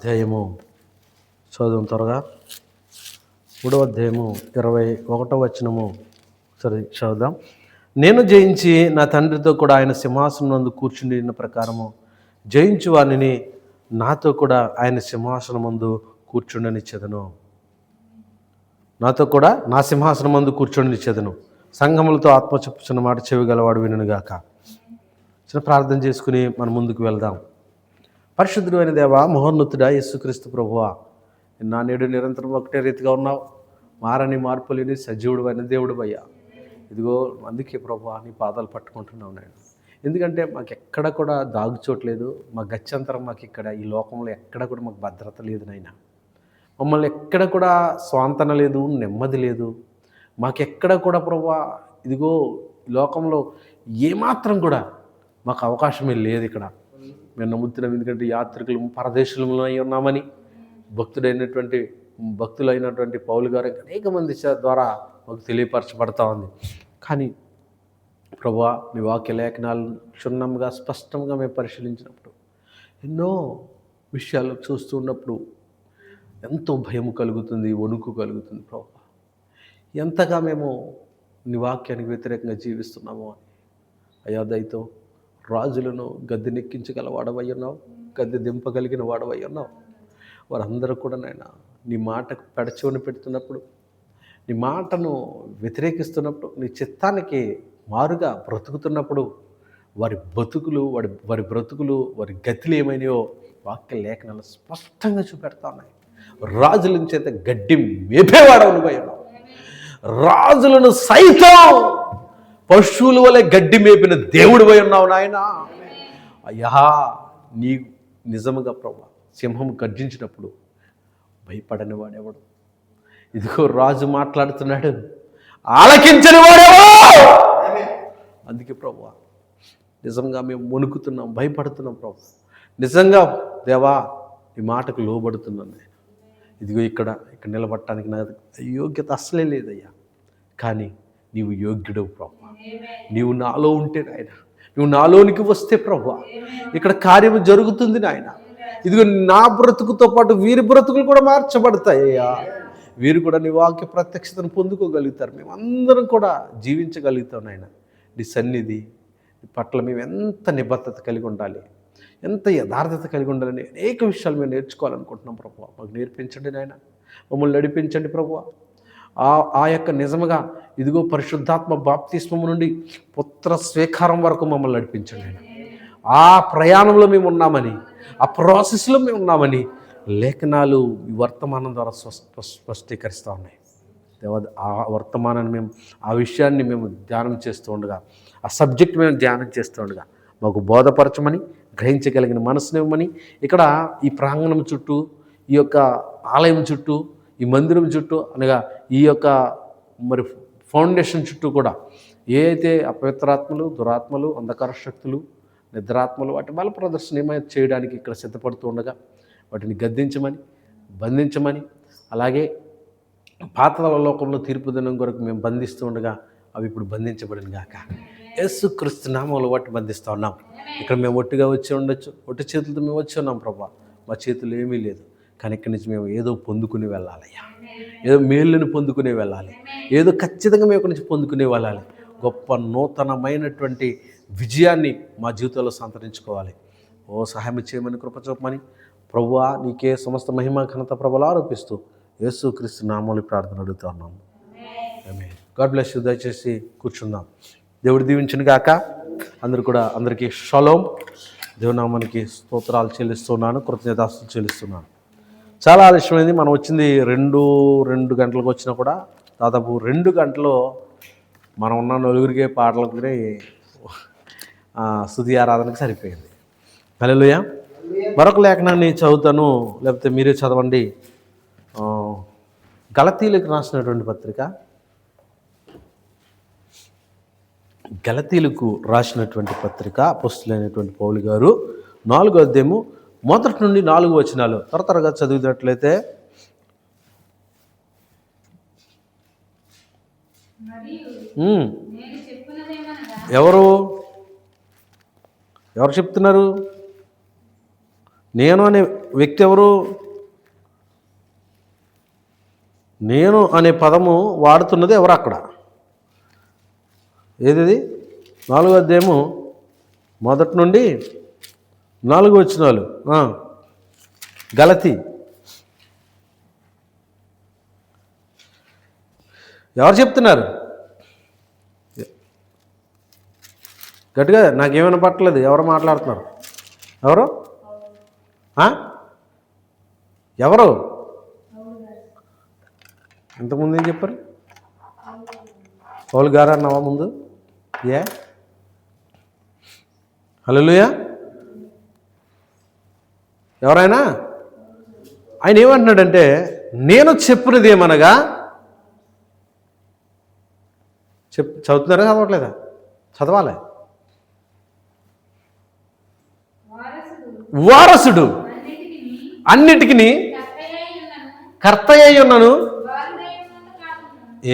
అధ్యాయము చదువు త్వరగా. 3వ అధ్యాయము 21వ వచనము సరే చదువుదాం. నేను జయించి నా తండ్రితో కూడా ఆయన సింహాసనం నందు కూర్చుండిన ప్రకారము జయించు వారిని నాతో కూడా ఆయన సింహాసనం ముందు కూర్చుండనిచ్చెదను. నాతో కూడా నా సింహాసనం ముందు కూర్చుండనిచ్చెదను. సంఘములతో ఆత్మ చెప్పుచున్న మాట చెవిగలవాడు వినుగాక. చిన్న ప్రార్థన చేసుకుని మనం ముందుకు వెళ్దాం. పరిశుద్ధుడు అయిన దేవా, మహోన్నతుడా, యేసుక్రీస్తు ప్రభువా, నా నేడు నిరంతరం ఒకటే రీతిగా ఉన్నావు. మారని మార్పు లేని సజీవుడు అయిన దేవుడు అయ్యా. ఇదిగో అందుకే ప్రభువా నీ పాదాలు పట్టుకుంటున్నావు నేను. ఎందుకంటే మాకు ఎక్కడ కూడా దాగుచోట్లేదు. మా గత్యంతరం మాకు ఇక్కడ ఈ లోకంలో ఎక్కడ కూడా మాకు భద్రత లేదు నాయన. మమ్మల్ని ఎక్కడ కూడా స్వాంతన లేదు, నెమ్మది లేదు. మాకెక్కడ కూడా ప్రభువా ఇదిగో ఈ లోకంలో ఏమాత్రం కూడా మాకు అవకాశమే లేదు. ఇక్కడ మేము నమ్ముతున్నాం. ఎందుకంటే యాత్రికులు పరదేశంలో ఉన్నామని భక్తులైనటువంటి పౌలు గారు అనేక మంది ద్వారా మాకు తెలియపరచబడతా ఉంది. కానీ ప్రభువా నీ వాక్య లేఖనాలను క్షుణ్ణంగా స్పష్టంగా మేము పరిశీలించినప్పుడు ఎన్నో విషయాలు చూస్తూ ఉన్నప్పుడు ఎంతో భయం కలుగుతుంది, వణుకు కలుగుతుంది. ప్రభువా ఎంతగా మేము నీ వాక్యానికి వ్యతిరేకంగా జీవిస్తున్నామో అని. అయ్యా దయతో రాజులను గద్దెనెక్కించగల వాడవై ఉన్నావు, గద్దె దింపగలిగిన వాడవై ఉన్నావు. వారందరూ కూడా నాయన నీ మాటకు పెడచెవిన పెడుతున్నప్పుడు, నీ మాటను వ్యతిరేకిస్తున్నప్పుడు, నీ చిత్తానికి మారుగా బ్రతుకుతున్నప్పుడు వారి బ్రతుకులు వారి గతులు ఏమైనాయో వాక్య లేఖనాలు స్పష్టంగా చూపెడతా ఉన్నాయి. రాజుల చేత గడ్డి మేపేవాడవు నువ్వై ఉన్నావు. రాజులను సైతం పశువుల వలె గడ్డి మేపిన దేవుడివై ఉన్నావు నాయన. అయ్యా నీ నిజముగా ప్రభువా సింహం గర్జించినప్పుడు భయపడని వాడెవడు? ఇదిగో రాజు మాట్లాడుతున్నాడు, ఆలకించని వాడెవడు? అందుకే ప్రభువా నిజంగా మేము వణుకుతున్నాం, భయపడుతున్నాం ప్రభువా. నిజంగా దేవా ఈ మాటకు లోబడుతున్నాను నేను. ఇదిగో ఇక్కడ నిలబడటానికి నా యోగ్యత అసలే లేదయ్యా. కానీ నీవు యోగ్యుడవు ప్రభువా. నీవు నాలో ఉంటే నాయన, నువ్వు నాలోనికి వస్తే ప్రభువా ఇక్కడ కార్యము జరుగుతుంది నాయన. ఇదిగో నా బ్రతుకుతో పాటు వీరి బ్రతుకులు కూడా మార్చబడతాయ్యా. వీరు కూడా నీ వాక్య ప్రత్యక్షతను పొందుకోగలుగుతారు. మేమందరం కూడా జీవించగలుగుతాం నాయన. నీ సన్నిధి పట్ల మేము ఎంత నిబద్ధత కలిగి ఉండాలి, ఎంత యథార్థత కలిగి ఉండాలని అనేక విషయాలు మేము నేర్చుకోవాలనుకుంటున్నాం ప్రభువా. మాకు నేర్పించండి నాయన, మమ్మల్ని నడిపించండి ప్రభువా. ఆ యొక్క నిజముగా ఇదిగో పరిశుద్ధాత్మ బాప్తిస్మము నుండి పుత్ర స్వీకారం వరకు మమ్మల్ని నడిపించండి ఆయన. ఆ ప్రయాణంలో మేము ఉన్నామని, ఆ ప్రాసెస్లో మేము ఉన్నామని లేఖనాలు ఈ వర్తమానం ద్వారా స్పష్టీకరిస్తూ ఉన్నాయి. ఆ వర్తమానాన్ని మేము, ఆ విషయాన్ని మేము ధ్యానం చేస్తూ ఉండగా, ఆ సబ్జెక్ట్ మేము ధ్యానం చేస్తూ ఉండగా మాకు బోధపరచమని, గ్రహించగలిగిన మనసునివ్వమని, ఇక్కడ ఈ ప్రాంగణం చుట్టూ, ఈ యొక్క ఆలయం చుట్టూ, ఈ మందిరం చుట్టూ అనగా ఈ యొక్క మరి ఫౌండేషన్ చుట్టూ కూడా ఏ అయితే అపవిత్రాత్మలు, దురాత్మలు, అంధకార శక్తులు, నిద్రాత్మలు వాటి బల ప్రదర్శన ఏమైనా చేయడానికి ఇక్కడ సిద్ధపడుతూ ఉండగా వాటిని గద్దించమని, బంధించమని, అలాగే పాతాళ లోకంలో తీర్పు దినం కొరకు మేము బంధిస్తూ ఉండగా అవి ఇప్పుడు బంధించబడిన గాక. యేసుక్రీస్తు నామములో వాటిని బంధిస్తూ ఉన్నాం. ఇక్కడ మేము ఒట్టిగా వచ్చి ఉండొచ్చు, ఒట్టి చేతులతో మేము వచ్చి ఉన్నాం ప్రభా. మా చేతులు ఏమీ లేదు, కానీ ఇక్కడి నుంచి మేము ఏదో పొందుకుని వెళ్ళాలయ్యా. ఏదో మేలుని పొందుకునే వెళ్ళాలి, ఏదో ఖచ్చితంగా మేము ఇక్కడి నుంచి పొందుకునే వెళ్ళాలి. గొప్ప నూతనమైనటువంటి విజయాన్ని మా జీవితంలో సంతరించుకోవాలి. సహాయం చేయమని, కృప చూపమని ప్రభువా నీకే సమస్త మహిమ ఘనత ప్రభువులు ఆరోపిస్తూ యేసుక్రీస్తు నామములో ప్రార్థన అడుగుతూ ఉన్నాము. ఆమేన్. God bless you. దయచేసి కూర్చుందాం. దేవుడు దీవించును గాక. అందరికీ షలోం. దేవునామానికి స్తోత్రాలు చెల్లిస్తున్నాను, కృతజ్ఞతాస్తుతులు చెల్లిస్తున్నాను. చాలా ఆలస్యమైంది. మనం వచ్చింది 2 గంటలకు వచ్చినా కూడా దాదాపు 2 గంటలు మనం ఉన్న నలుగురికే పాటలకి స్తుతి ఆరాధనకి సరిపోయింది. హల్లెలూయా. మరొక లేఖనాన్ని చదువుతాను, లేకపోతే మీరే చదవండి. గలతీలకు రాసినటువంటి పత్రిక, అపొస్తలుడైనటువంటి పౌలు గారు 4వ అధ్యాయము 1 నుండి 4 వచనాలు త్వరగా చదివినట్లయితే, ఎవరు చెప్తున్నారు? నేను అనే వ్యక్తి ఎవరు? నేను అనే పదము వాడుతున్నది ఎవరు అక్కడ? ఏది? 4వ అధ్యాయము 1 నుండి 4 వచనాలు. గలతీ. ఎవరు చెప్తున్నారు? గట్టిగా నాకేమైనా పట్టలేదు. ఎవరు మాట్లాడుతున్నారు? ఎవరు? ఇంతకుముందు ఏం చెప్పారు? పౌలు గారు అన్నావా ముందు? హల్లెలూయా. ఎవరైనా? ఆయన ఏమంటున్నాడంటే, నేను చెప్పినది ఏమనగా, చదువుతున్నారా చదవట్లేదా? చదవాలి. వారసుడు అన్నిటికీ కర్త అయి ఉన్నాను.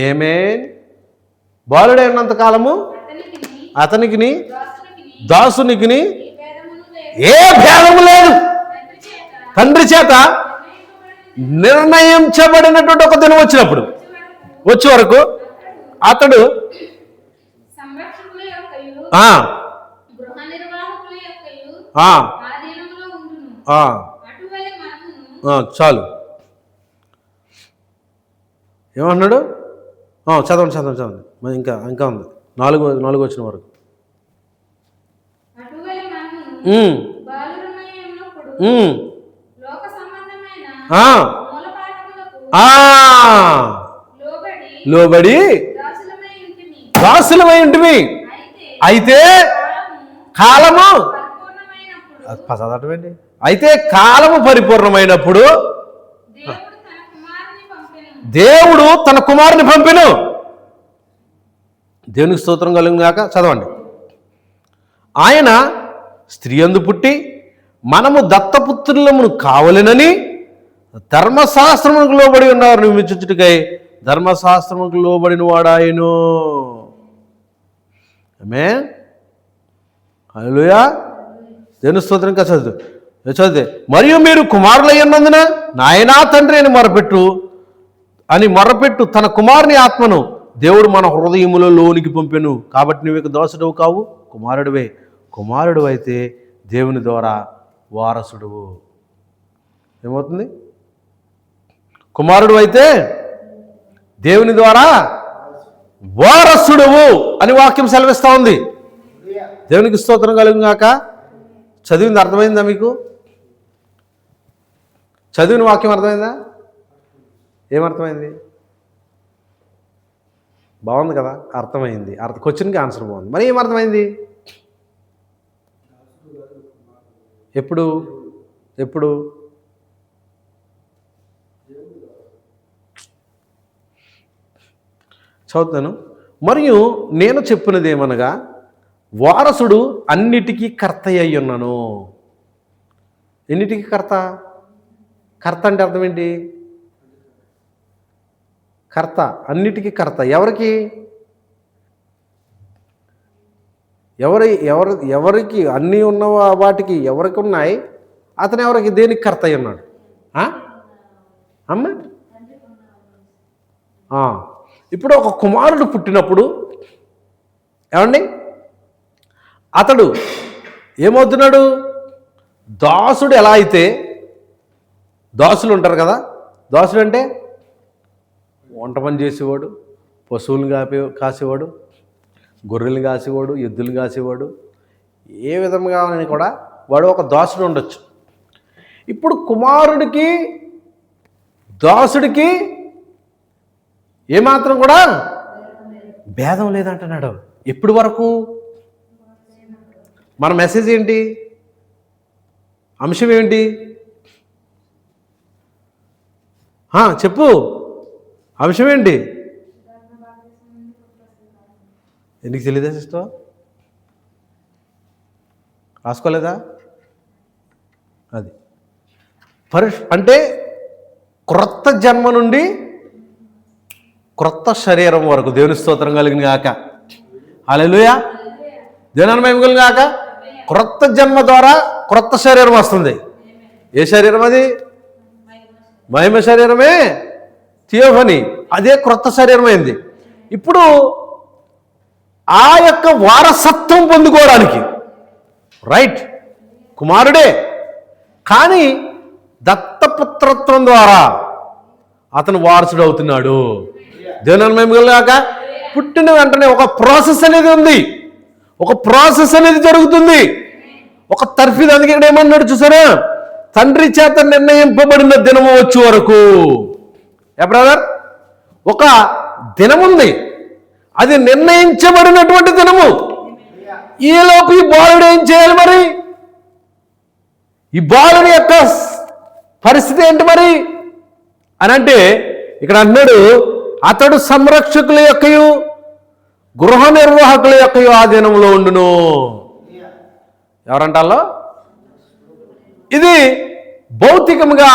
ఆమేన్. బాలుడై ఉన్నంత కాలము అతనికి దాసునికి ఏ భేదము లేదు. తండ్రి చేత నిర్ణయించబడినటువంటి ఒక దినం వచ్చినప్పుడు వచ్చే వరకు అతడు చాలు. ఏమన్నాడు? చదవండి. మరి ఇంకా ఉంది. 4 వచ్చిన వరకు. లోబడి దాసులమై ఉంటిమి. అయితే కాలము చదవటమేంటి? అయితే కాలము పరిపూర్ణమైనప్పుడు దేవుడు తన కుమారుని పంపెను. దేవునికి స్తోత్రం కలుగుగాక. చదవండి. ఆయన స్త్రీ యందు పుట్టి మనము దత్తపుత్రులమును కావలెనని ధర్మశాస్త్రములకు లోబడి ఉన్నవారు నియమించుటకై ధర్మశాస్త్రములకు లోబడిన వాడాయను. ఆమేన్. హల్లెలూయా. దేవుని స్తోత్రం. ఇంకా చదివితే మరియు మీరు కుమారులయ్యున్నందున నాయనా తండ్రి అని మొరపెట్టు తన కుమారుని ఆత్మను దేవుడు మన హృదయములో లోనికి పంపెను. కాబట్టి నువ్వు ఇక దోషుడవు కావు, కుమారుడివే. కుమారుడు అయితే దేవుని ద్వారా వారసుడువు. ఏమవుతుంది? కుమారుడు అయితే దేవుని ద్వారా వారసుడువు అని వాక్యం సెలవిస్తూ ఉంది. దేవునికి స్తోత్రం కలుగుగాక. చదివింది అర్థమైందా మీకు? చదివిన వాక్యం అర్థమైందా? ఏమర్థమైంది? బాగుంది కదా? అర్థమైంది. క్వశ్చన్కి ఆన్సర్ బాగుంది. మరి ఏమర్థమైంది? ఎప్పుడు చదువుతాను. మరియు నేను చెప్పినది ఏమనగా, వారసుడు అన్నిటికీ కర్త అయి ఉన్నాను. ఎన్నిటికీ కర్త? కర్త అంటే అర్థం ఏంటి? కర్త, అన్నిటికీ కర్త. ఎవరికి ఎవరికి అన్నీ ఉన్న వాటికి ఎవరికి ఉన్నాయి, అతను ఎవరికి దేనికి కర్త అయి ఉన్నాడు? అమ్మ, ఇప్పుడు ఒక కుమారుడు పుట్టినప్పుడు ఏమండి, అతడు ఏమవుతున్నాడు? దాసుడు ఎలా అయితే, దాసులు ఉంటారు కదా, దాసుడు అంటే వంట పని చేసేవాడు, పశువులను కాసేవాడు, గొర్రెలు కాసేవాడు, ఎద్దులు కాసేవాడు, ఏ విధంగా కూడా వాడు ఒక దాసుడు ఉండొచ్చు. ఇప్పుడు కుమారుడికి దాసుడికి ఏమాత్రం కూడా భేదం లేదంటున్నాడు. ఎప్పటి వరకు? మన మెసేజ్ ఏంటి? అంశం ఏంటి? చెప్పు, అంశం ఏంటి? నీకు తెలియదా సిస్టర్? రాసుకోలేదా? అది అంటే క్రొత్త జన్మ నుండి క్రొత్త శరీరం వరకు. దేవుని స్తోత్రం కలిగిన గాక. హల్లెలూయా. దేవుని మహిమ కలిగిన గాక. క్రొత్త జన్మ ద్వారా క్రొత్త శరీరం వస్తుంది. ఏ శరీరం అది? మహిమ శరీరమే, థియోఫనీ, అదే క్రొత్త శరీరం అయింది. ఇప్పుడు ఆ యొక్క వారసత్వం పొందుకోవడానికి రైట్ కుమారుడే, కానీ దత్తపుత్రత్వం ద్వారా అతను వారసుడు అవుతున్నాడు. దేవుని మహిమగాక. పుట్టిన వెంటనే ఒక ప్రాసెస్ అనేది ఉంది, ఒక ప్రాసెస్ అనేది జరుగుతుంది, ఒక తర్ఫీదు. అందుకే ఇక్కడ ఏమన్నాడు చూసారా? తండ్రి చేత నిర్ణయింపబడిన దినము వచ్చే వరకు. బ్రదర్, ఒక దినముంది, అది నిర్ణయించబడినటువంటి దినము. ఈలోపు ఈ బాలుడు ఏం చేయాలి మరి? ఈ బాలుడి యొక్క పరిస్థితి ఏంటి మరి అని అంటే ఇక్కడ అన్నాడు, అతడు సంరక్షకుల యొక్కయు గృహ నిర్వాహకుల యొక్కయు ఆ దినంలో ఉండును. ఎవరంటాలో? ఇది భౌతికంగా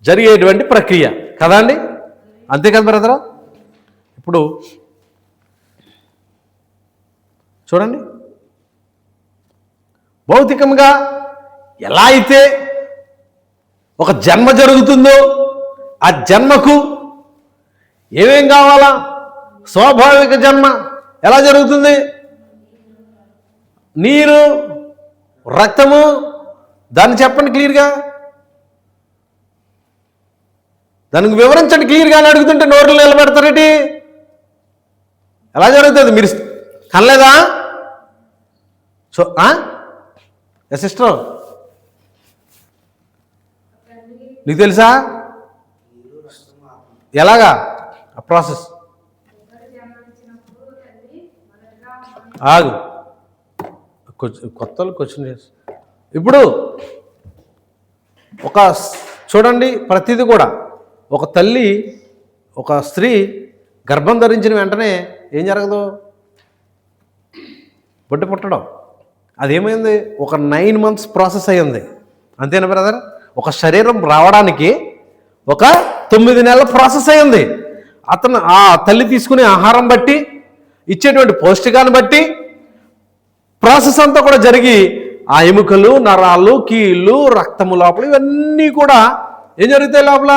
జరిగేటువంటి ప్రక్రియ కదండి, అంతే కదా బ్రదరా? ఇప్పుడు చూడండి, భౌతికంగా ఎలా అయితే ఒక జన్మ జరుగుతుందో ఆ జన్మకు ఏమేం కావాలా? స్వాభావిక జన్మ ఎలా జరుగుతుంది? నీరు, రక్తము, దాన్ని చెప్పండి క్లియర్గా, దానికి వివరించండి క్లియర్గా అని అడుగుతుంటే నోట్లు నిలబెడతారేంటి? ఎలా జరుగుతుంది? మీరు కనలేదా? సో సిస్టర్, నీకు తెలుసా ఎలాగా ఆ ప్రాసెస్? ఆగు, కొత్త క్వశ్చన్ చేసి ఇప్పుడు ఒక చూడండి, ప్రతిదీ కూడా ఒక తల్లి, ఒక స్త్రీ గర్భం ధరించిన వెంటనే ఏం జరగదు? బిడ్డ పుట్టడం. అదేమైంది? ఒక 9 months ప్రాసెస్ అయ్యింది, అంతేనా బ్రదర్? ఒక శరీరం రావడానికి ఒక 9 నెలల ప్రాసెస్ అయ్యింది. అతను ఆ తల్లి తీసుకునే ఆహారం బట్టి, ఇచ్చేటువంటి పౌష్టికాన్ని బట్టి ప్రాసెస్ అంతా కూడా జరిగి ఆ ఎముకలు, నరాలు, కీళ్ళు, రక్తము లోపల ఇవన్నీ కూడా ఏం జరుగుతాయి? లోపల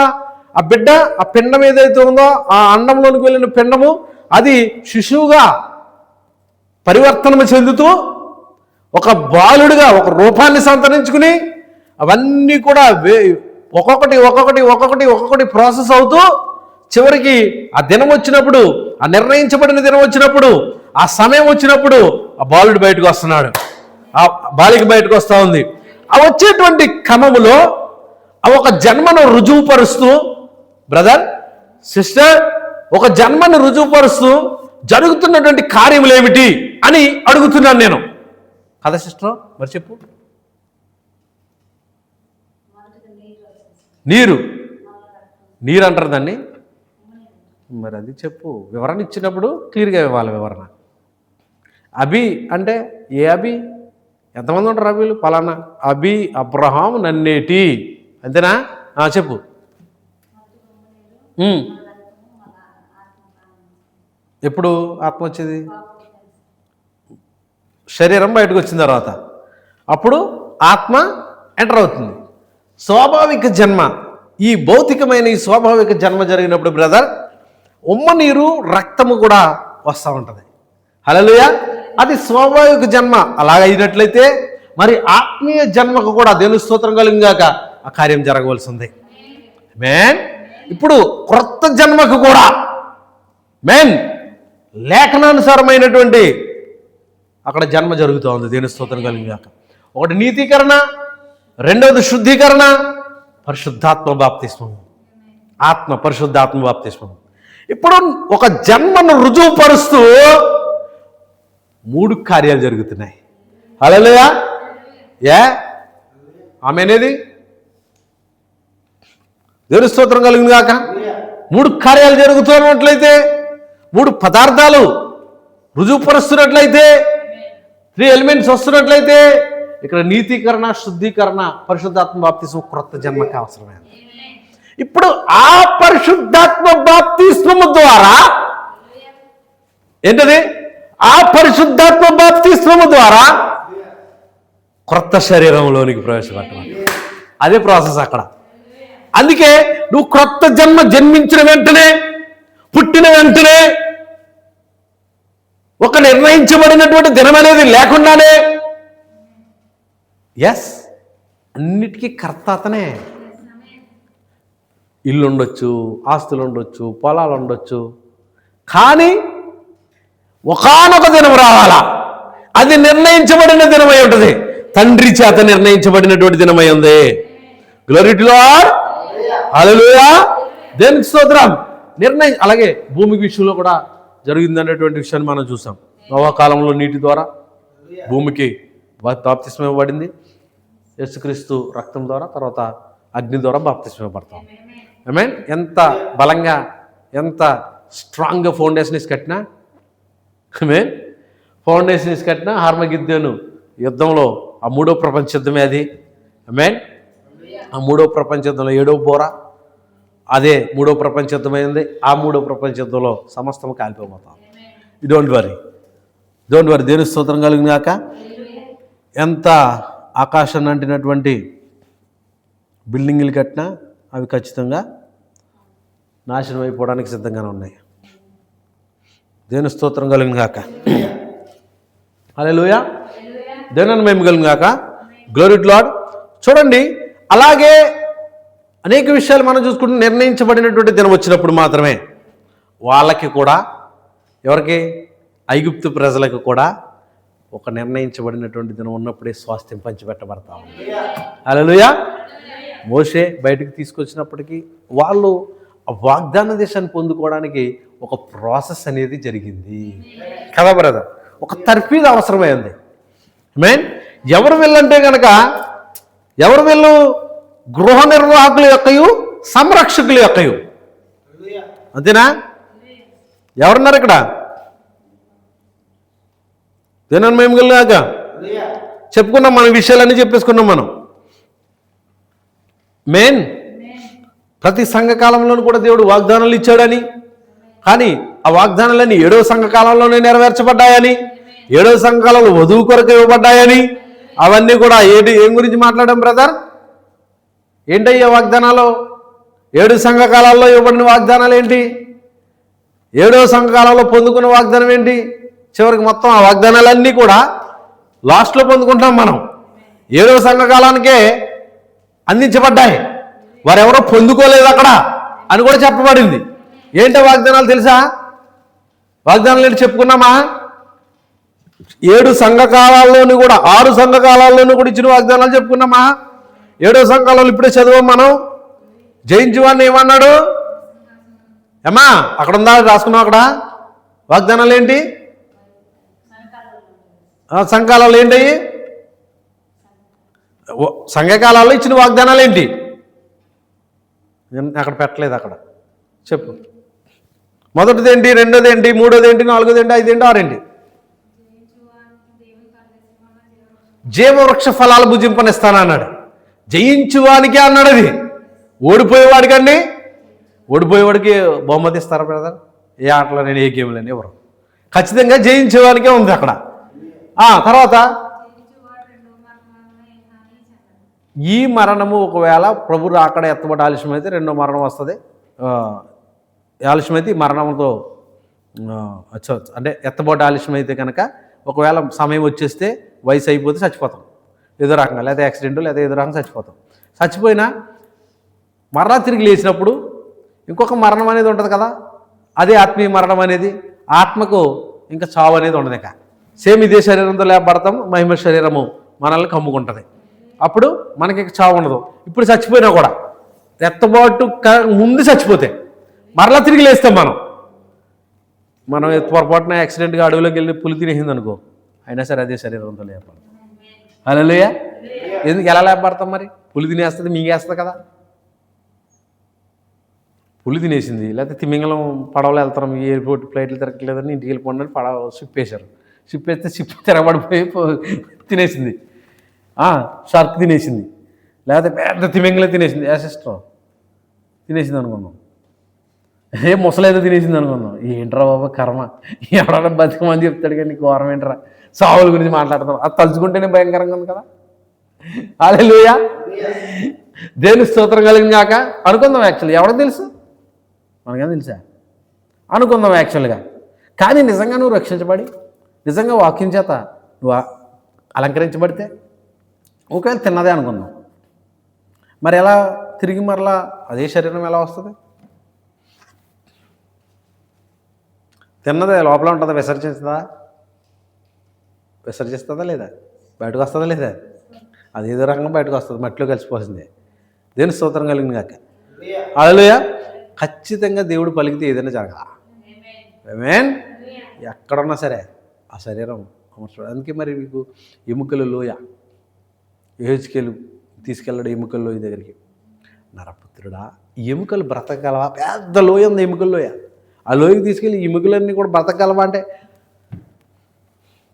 ఆ బిడ్డ, ఆ పిండం ఏదైతే ఉందో, ఆ అండంలోనికి వెళ్ళిన పిండము అది శిశువుగా పరివర్తన చెందుతూ ఒక బాలుడిగా ఒక రూపాన్ని సంతరించుకుని అవన్నీ కూడా ఒక్కొక్కటి ఒక్కొక్కటి ఒక్కొక్కటి ఒక్కొక్కటి ప్రాసెస్ అవుతూ చివరికి ఆ దినం వచ్చినప్పుడు, ఆ నిర్ణయించబడిన దినం వచ్చినప్పుడు, ఆ సమయం వచ్చినప్పుడు ఆ బాలుడు బయటకు వస్తున్నాడు, ఆ బాలిక బయటకు వస్తూ ఉంది. ఆ వచ్చేటువంటి క్రమములో ఒక జన్మను రుజువుపరుస్తూ, బ్రదర్ సిస్టర్, ఒక జన్మను రుజువుపరుస్తూ జరుగుతున్నటువంటి కార్యములు ఏమిటి అని అడుగుతున్నాను నేను కదా సిస్టర్? మరి చెప్పు. నీరు, నీరు అంటారు దాన్ని. మరి అది చెప్పు, వివరణ ఇచ్చినప్పుడు క్లియర్గా ఇవ్వాలి వివరణ. అబి అంటే ఏ అబి? ఎంతమంది ఉంటారు అబీలు? పలానా అబి అబ్రహాం నన్నేటి, అంతేనా? చెప్పు. ఎప్పుడు ఆత్మ వచ్చేది? శరీరం బయటకు వచ్చిన తర్వాత అప్పుడు ఆత్మ ఎంటర్ అవుతుంది. స్వాభావిక జన్మ, ఈ భౌతికమైన ఈ స్వాభావిక జన్మ జరిగినప్పుడు బ్రదర్, ఉమ్మ నీరు, రక్తము కూడా వస్తూ ఉంటుంది. హల్లెలూయా. అది స్వాభావిక జన్మ. అలాగైనట్లయితే మరి ఆత్మీయ జన్మకు కూడా దేవుని స్తోత్రం కలిగాక ఆ కార్యం జరగవలసి ఉంది. మేన్ ఇప్పుడు క్రొత్త జన్మకు కూడా మేన్ లేఖనానుసారమైనటువంటి అక్కడ జన్మ జరుగుతూ ఉంది. దేవుని స్తోత్రం కలిగాక ఒకటి నీతీకరణ, రెండవది శుద్ధీకరణ, పరిశుద్ధాత్మ బాప్తిస్మం, పరిశుద్ధాత్మ బాప్తిస్మం. ఇప్పుడు ఒక జన్మను రుజువుపరుస్తూ 3 కార్యాలు జరుగుతున్నాయి. హల్లెలూయా. ఆమె అనేది దేవుని స్తోత్రం కలిగింది కాక 3 కార్యాలు జరుగుతున్నట్లయితే, 3 పదార్థాలు రుజువుపరుస్తున్నట్లయితే, 3 ఎలిమెంట్స్ వస్తున్నట్లయితే ఇక్కడ నీతీకరణ, శుద్ధీకరణ, పరిశుద్ధాత్మ బాప్తిస్మం క్రొత్త జన్మకి అవసరమైంది. ఇప్పుడు ఆ పరిశుద్ధాత్మ బాప్తిస్మము ద్వారా ఏంటది? ఆ పరిశుద్ధాత్మ బాప్తిస్మము ద్వారా క్రొత్త శరీరంలోనికి ప్రవేశపెట్టడం. అదే ప్రాసెస్ అక్కడ. అందుకే నువ్వు క్రొత్త జన్మ జన్మించిన వెంటనే, పుట్టిన వెంటనే, ఒక నిర్ణయించబడినటువంటి దినం అనేది లేకుండానే అన్నిటికీ కర్త అతనే. ఇల్లు ఉండొచ్చు, ఆస్తులు ఉండొచ్చు, పొలాలు ఉండొచ్చు, కానీ ఒకానొక దినం రావాలా, అది నిర్ణయించబడిన దినమై ఉంటుంది. తండ్రి చేత నిర్ణయించబడినటువంటి దినమై ఉంది. గ్లోరీ టు లార్డ్, హల్లెలూయా, దేవునికి స్తోత్రం. అలాగే భూమి విషయంలో కూడా జరిగిందనేటువంటి విషయాన్ని మనం చూసాం. నోవా కాలంలో నీటి ద్వారా భూమికి బాప్తిస్మం ఇవ్వబడింది. యేసుక్రీస్తు రక్తం ద్వారా, తర్వాత అగ్ని ద్వారా బాప్తిస్మం ఇవ్వబడతాం. ఆమేన్. ఎంత బలంగా, ఎంత స్ట్రాంగ్గా ఫౌండేషన్ కట్టినా, ఆమేన్, ఫౌండేషన్ కట్టినా హార్మగిద్దెను యుద్ధంలో ఆ 3వ ప్రపంచ యుద్ధమే అది. ఆమేన్. ఆ 3వ ప్రపంచ యుద్ధంలో 7వ బోర అదే 3వ ప్రపంచ యుద్ధం అయింది. ఆ 3వ ప్రపంచ యుద్ధంలో సమస్తం కాలిపోతాం. డోంట్ వరీ, దేవుని స్తోత్రం కలిగిన కాక. ఎంత ఆకాశాన్ని అంటినటువంటి బిల్డింగులు కట్టినా అవి ఖచ్చితంగా నాశనం అయిపోవడానికి సిద్ధంగానే ఉన్నాయి. దేవుని స్తోత్రం కలిగిన కాక. హల్లెలూయా, దేవుని మహిమ కలిగిన కాక. Glory to lord. చూడండి, అలాగే అనేక విషయాలు మనం చూసుకుంటే నిర్ణయించబడినటువంటి దినం వచ్చినప్పుడు మాత్రమే వాళ్ళకి కూడా, ఎవరికి, ఐగుప్తు ప్రజలకు కూడా ఒక నిర్ణయించబడినటువంటి దినం ఉన్నప్పుడే స్వాస్థ్యం పంచిపెట్టబడతాం. హల్లెలూయా. మోషే బయటకు తీసుకొచ్చినప్పటికీ వాళ్ళు ఆ వాగ్దాన దేశాన్ని పొందుకోవడానికి ఒక ప్రాసెస్ అనేది జరిగింది కదా బ్రదర్. ఒక తర్ఫీదు అవసరమైంది. మీన్ ఎవరు వెళ్ళంటే కనుక, ఎవరు వెళ్ళు, గృహ నిర్వాహకుల యొక్కయు సంరక్షకుల యొక్కయు. అంతేనా? ఎవరున్నారు ఇక్కడ? దేనని మేము వెళ్ళాక చెప్పుకున్నాం, మన విషయాలన్నీ చెప్పేసుకున్నాం మనం. మెయిన్ ప్రతి సంఘకాలంలోనూ కూడా దేవుడు వాగ్దానాలు ఇచ్చాడని, కానీ ఆ వాగ్దానాలన్నీ 7వ సంఘకాలంలోనే నెరవేర్చబడ్డాయని, 7వ సంఘకాలంలో వధువు కొరకు ఇవ్వబడ్డాయని, అవన్నీ కూడా ఏం గురించి మాట్లాడాం బ్రదర్? ఏంటయ్యా వాగ్దానాలు? 7 సంఘకాలాల్లో ఇవ్వబడిన వాగ్దానాలు ఏంటి? 7వ సంఘకాలంలో పొందుకున్న వాగ్దానం ఏంటి? చివరికి మొత్తం ఆ వాగ్దానాలన్నీ కూడా లాస్ట్లో పొందుకుంటాం మనం. 7వ సంఘకాలానికే అందించబడ్డాయి, వారెవరో పొందుకోలేదు అక్కడ అని కూడా చెప్పబడింది. ఏంటో వాగ్దానాలు తెలుసా? వాగ్దానాలు ఏంటి చెప్పుకున్నామా? 7 సంఘకాలాల్లోనూ కూడా, 6 సంఘకాలాల్లోనూ కూడా ఇచ్చిన వాగ్దానాలు చెప్పుకున్నామా? 7వ సంఘకాలంలో ఇప్పుడే చదువు మనం. జయించువాడిని ఏమన్నాడు? ఏమా అక్కడ ఉందా, రాసుకున్నాం అక్కడ వాగ్దానాలు ఏంటి? సంఘకాలాలు ఏంటి? సంఘకాలాల్లో ఇచ్చిన వాగ్దానాలు ఏంటి? అక్కడ పెట్టలేదు, అక్కడ చెప్పు. మొదటిది ఏంటి, రెండోది ఏంటి, మూడోది ఏంటి, నాలుగోది ఏంటి, 5 ఏంటి, 6 ఏంటి? జీవవృక్ష ఫలాలు భుజింపనిస్తానన్నాడు. జయించువానికే అన్నాడు. అది ఓడిపోయేవాడికి అండి, ఓడిపోయేవాడికి బహుమతి ఇస్తారా బ్రదర్? ఏ ఆటలో, నేను ఏ గేమ్లని ఎవరు? ఖచ్చితంగా జయించేవానికే ఉంది అక్కడ. తర్వాత ఈ మరణము ఒకవేళ ప్రభు రాకడ ఎత్తబడి ఆలస్యమైతే 2వ మరణం వస్తుంది. ఆలస్యమైతే ఈ మరణంతో అంటే ఎత్తబడి ఆలస్యమైతే కనుక, ఒకవేళ సమయం వచ్చేస్తే వయసు అయిపోతే చచ్చిపోతాం ఏదో రకంగా, లేదా యాక్సిడెంట్, లేదా ఏదో రకంగా చచ్చిపోతాం. చచ్చిపోయినా మరలా తిరిగి లేచినప్పుడు ఇంకొక మరణం అనేది ఉంటుంది కదా, అదే ఆత్మీయ మరణం అనేది. ఆత్మకు ఇంకా చావు అనేది ఉండదు. ఇక సేమ్ ఇదే శరీరంతో లేపబడతాం, మహిమ శరీరము మనల్ని కమ్ముకుంటుంది. అప్పుడు మనకి చావు ఉండదు. ఇప్పుడు చచ్చిపోయినా కూడా ఎత్తబాటు ముందు చచ్చిపోతే మరలా తిరిగి లేస్తాం మనం పొరపాటున యాక్సిడెంట్గా అడవిలోకి వెళ్ళి పులి తినేసింది అనుకో, అయినా సరే అదే శరీరంతో లేపబడతాం. హల్లెలూయా. ఎందుకు ఎలా లేపబడతాం మరి? పులి తినేస్తుంది, మింగేస్తుంది కదా. పులి తినేసింది, లేకపోతే తిమింగలం పడవలు వెళ్తాం, ఎయిర్పోర్ట్ ఫ్లైట్లు తిరగలేదని ఇంటికి వెళ్ళిపోండి పడవ షిప్ వేశారు. షిప్ వేస్తే షిప్ తిరగబడిపోయి తినేసింది. షార్క్ తినేసింది, లేకపోతే పెద్ద తిమింగలం తినేసింది, సిస్టర్ తినేసింది అనుకున్నాం. ముసలేదో తినేసింది అనుకున్నాం. ఏంట్రా బాబా కర్మ, ఎవడన్నా బతికమని చెప్తాడు కానీ ఘోరం ఏంట్రా, సావుల గురించి మాట్లాడతాం. అది తలుచుకుంటేనే భయంకరంగా ఉంది కదా. హల్లెలూయా. దేవుని స్తోత్రం కలిగింది కాక అనుకుందాం. యాక్చువల్లీ ఎవరికి తెలుసు? మనకేం తెలుసా? అనుకుందాం యాక్చువల్గా. కానీ నిజంగా నువ్వు రక్షించబడి నిజంగా వాక్యం చేత నువ్వు అలంకరించబడితే ఒకవేళ తిన్నదే అనుకుందాం, మరి ఎలా తిరిగి మరలా అదే శరీరం ఎలా వస్తుంది? తిన్నదే లోపల ఉంటుందా? విసర్జిస్తుందా లేదా? బయటకు వస్తుందా లేదా? అది ఏదో రకంగా బయటకు వస్తుంది, మట్టిలో కలిసిపోతుంది. దేని స్తోత్రం కలిగింది కాక. హల్లెలూయా. ఖచ్చితంగా దేవుడు పలికితే ఏదైనా జరగదా? ఆమేన్. ఎక్కడున్నా సరే ఆ శరీరం అమర్చడం. అందుకే మరి మీకు ఎముకల లోయ, యెహెజ్కేలు తీసుకెళ్ళాడు ఎముకల లోయ దగ్గరికి. నరపుత్రుడా, ఎముకలు బ్రతకగలవా? పెద్ద లోయ ఉంది, ఎముకల లోయ. ఆ లోయకి తీసుకెళ్ళి ఎముకలన్నీ కూడా బ్రతకగలవా అంటే,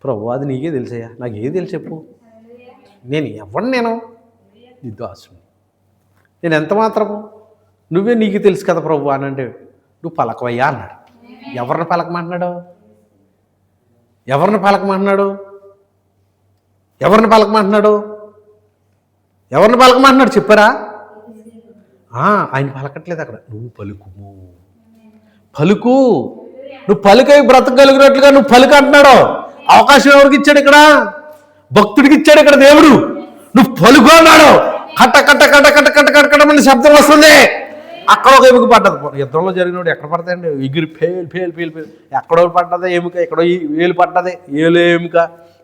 ప్రభు అది నీకే తెలుసయ్యా, నాకు ఏం తెలుసు చెప్పు, నేను ఎవరిని, నేను నిర్దోషుని, నేను ఎంత మాత్రము, నువ్వే నీకు తెలుసు కదా ప్రభు అని అంటే, నువ్వు పలకవయ్యా అన్నాడు. ఎవరిని పలకమంటున్నాడు? ఎవరిని పలకమంటున్నాడు? ఎవరిని పలకమంటున్నాడు? ఎవరిని పలకమంటున్నాడు చెప్పారా? ఆయన పలకట్లేదు అక్కడ. నువ్వు పలుకుము, పలుకు, నువ్వు పలుకై బ్రతకగలిగినట్లుగా నువ్వు పలుకు అంటున్నాడు. అవకాశం ఎవరికి ఇచ్చాడు? ఇక్కడ భక్తుడికి ఇచ్చాడు. ఇక్కడ దేవుడు నువ్వు పలుకు అన్నాడు. కట్ట కట్ట కట్ట కట్ట కట్ట కట్ట కట్టమని శబ్దం వస్తుంది. అక్కడ ఒక ఎముక పడ్డది. యుద్ధంలో జరిగినప్పుడు ఎక్కడ పడతాయండి? ఎగిరి ఫేల్ ఫేల్ ఫేల్ ఫేల్. ఎక్కడో పడ్డది ఎముక, ఎక్కడో వేలు పడ్డది, ఏలు ఎముక,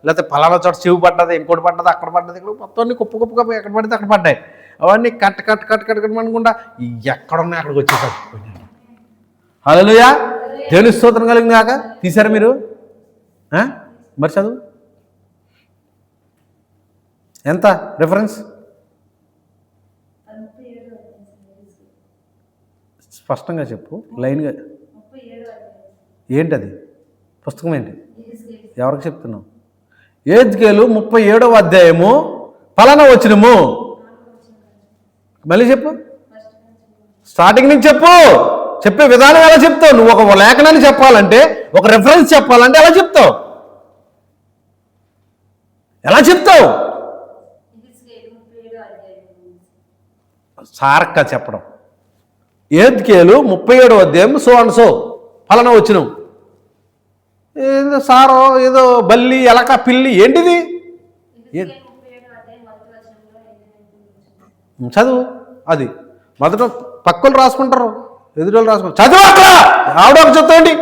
లేకపోతే పలానా చోట చెవు పడ్డది, ఇంకోటి పడ్డది, అక్కడ పడ్డది, ఇక్కడ మొత్తం అన్ని కుప్ప కుప్ప కుప్ప ఎక్కడ పడితే అక్కడ పడ్డాయి. అవన్నీ కట్ట కట్ట కట్ట కట్ట కట్టమనుకుంటా ఎక్కడున్నాయి అక్కడికి వచ్చేసారు. హల్లెలూయా. దేవుని స్తోత్రం కలిగింది కాక. తీశారా మీరు? మరి చదువు ఎంత రిఫరెన్స్? స్పష్టంగా చెప్పు, లైన్గా. ఏంటది? పుస్తకం ఏంటి? ఎవరికి చెప్తున్నావు? యెహెజ్కేలు 37వ అధ్యాయము ఫలానా వచనము. మళ్ళీ చెప్పు, స్టార్టింగ్ నుంచి చెప్పు. చెప్పే విధానం ఎలా చెప్తావు? నువ్వు ఒక లేఖనాన్ని చెప్పాలంటే, ఒక రెఫరెన్స్ చెప్పాలంటే ఎలా చెప్తావు? ఎలా చెప్తావు? సార్గా చెప్పడం. యెహెజ్కేలు 37వ అధ్యాయం సో అండ్ సో ఫలానా వచనం. ఏదో సారో ఏదో బల్లి ఎలక పిల్లి ఏంటిది? చదువు. అది మొదట పక్కలు రాసుకుంటారు, ఎదురు రాసుకుంటారు. చదువు. అక్కడ ఆవిడ ఒక చెప్తాండి.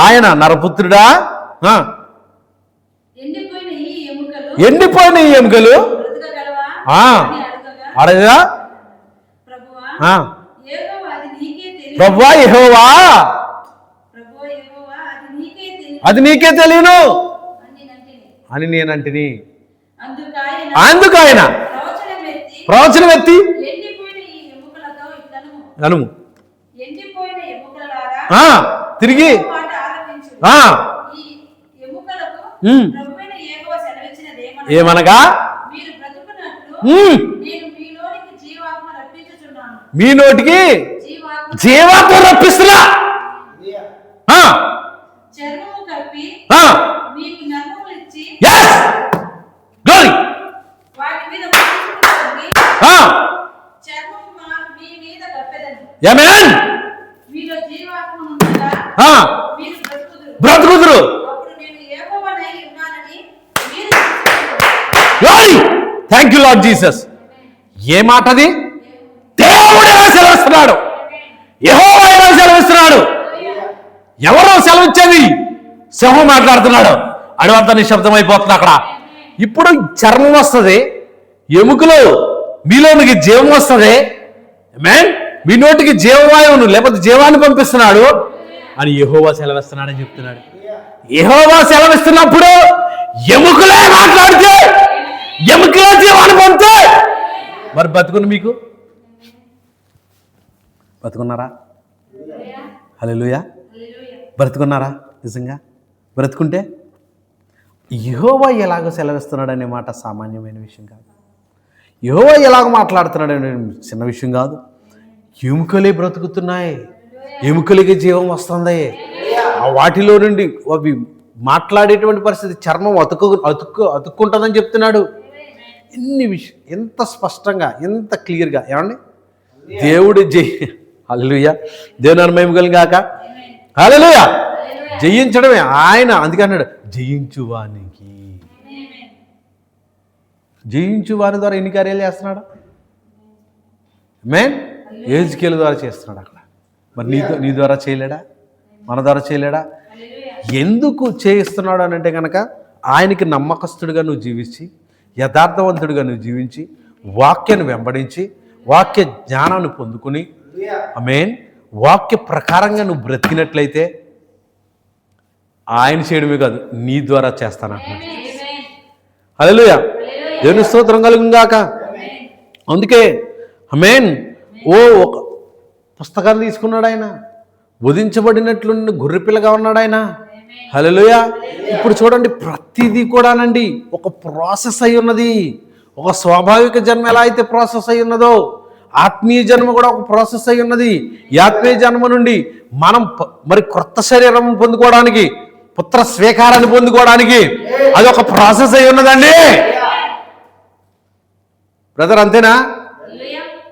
ఆయన నరపుత్రుడా, ఎండిపోయిన ఈ ఎముకలు అడగా ప్రభువా యెహోవా అది నీకే తెలియను అని నేనంటిని. అందుకు ఆయన ప్రవచనం ఎత్తి అనుము తిరిగి ఏమనగా మీ నోటికి జీవాత్మ రప్పిస్తున్నా. బ్రతుకుదురు. Thank you Lord Jesus. ఏ మాట అది? దేవుడు ఎలా సెలవిస్తున్నాడు, యెహోవా ఎలా సెలవిస్తున్నాడు. ఎవరో సెలవిచ్చేది? సింహం మాట్లాడుతున్నాడు. అడవంతా నిశ్శబ్దం అయిపోతుంది అక్కడ. ఇప్పుడు చర్మం వస్తుంది, ఎముకలు మీలోనికి జీవం వస్తుంది, మీ నోటికి జీవవాయువును లేకపోతే జీవాన్ని పంపిస్తున్నాడు అని యెహోవా సెలవిస్తున్నాడని చెప్తున్నాడు. యెహోవా సెలవిస్తున్నప్పుడు ఎముకలే మాట్లాడితే, ఎముకలే జీవాన్ని పంపితే మరి బతుకుని మీకు బతుకున్నారా? హల్లెలూయా. బ్రతుకున్నారా? నిజంగా బ్రతుకుంటే? యెహోవా ఎలాగో సెలవిస్తున్నాడు అనే మాట సామాన్యమైన విషయం కాదు. యెహోవా ఎలాగ మాట్లాడుతున్నాడు అనే చిన్న విషయం కాదు. ఎముకలే బ్రతుకుతున్నాయి, ఎముకలకి జీవం వస్తుంది. ఆ వాటిలో నుండి అవి మాట్లాడేటువంటి పరిస్థితి, చర్మం అతుక్కుంటుందని చెప్తున్నాడు. ఎన్ని విషయం, ఎంత స్పష్టంగా, ఎంత క్లియర్గా. ఏమండి, దేవుడు హల్లెలూయా, దేవుని మహిమ కలుగాక. హల్లెలూయా, జయించడమే ఆయన. అందుకే అన్నాడు జయించువాని ద్వారా ఎన్ని కార్యాలు చేస్తున్నాడు? మేన్ ఏజ్కేల్ ద్వారా చేస్తున్నాడు అక్కడ. మరి నీ ద్వారా చేయలేడా? మన ద్వారా చేయలేడా? ఎందుకు చేయిస్తున్నాడు అని అంటే కనుక, ఆయనకి నమ్మకస్తుడిగా నువ్వు జీవించి, యథార్థవంతుడిగా నువ్వు జీవించి, వాక్యాన్ని వెంబడించి, వాక్య జ్ఞానాన్ని పొందుకుని, ఆమేన్, వాక్య ప్రకారంగా నువ్వు బ్రతికినట్లయితే ఆయన చేయడమే కాదు, నీ ద్వారా చేస్తానంటున్నాడు. హల్లెలూయా, దేవుని స్తోత్రం కలుగుగాక. అందుకే ఆమేన్, ఒక పుస్తకాన్ని తీసుకున్నాడు ఆయన, వధించబడినట్లు గొర్రెపిల్లగా ఉన్నాడు ఆయన. హల్లెలూయా. ఇప్పుడు చూడండి, ప్రతిదీ కూడానండి ఒక ప్రాసెస్ అయి ఉన్నది. ఒక స్వాభావిక జన్మ ఎలా అయితే ప్రాసెస్ అయి ఉన్నదో, ఆత్మీయ జన్మ కూడా ఒక ప్రాసెస్ అయి ఉన్నది. ఈ ఆత్మీయ జన్మ నుండి మనం మరి కొత్త శరీరం పొందుకోవడానికి, పుత్ర స్వీకారాన్ని పొందుకోవడానికి అది ఒక ప్రాసెస్ అయి ఉన్నదండి. బ్రదర్, అంతేనా?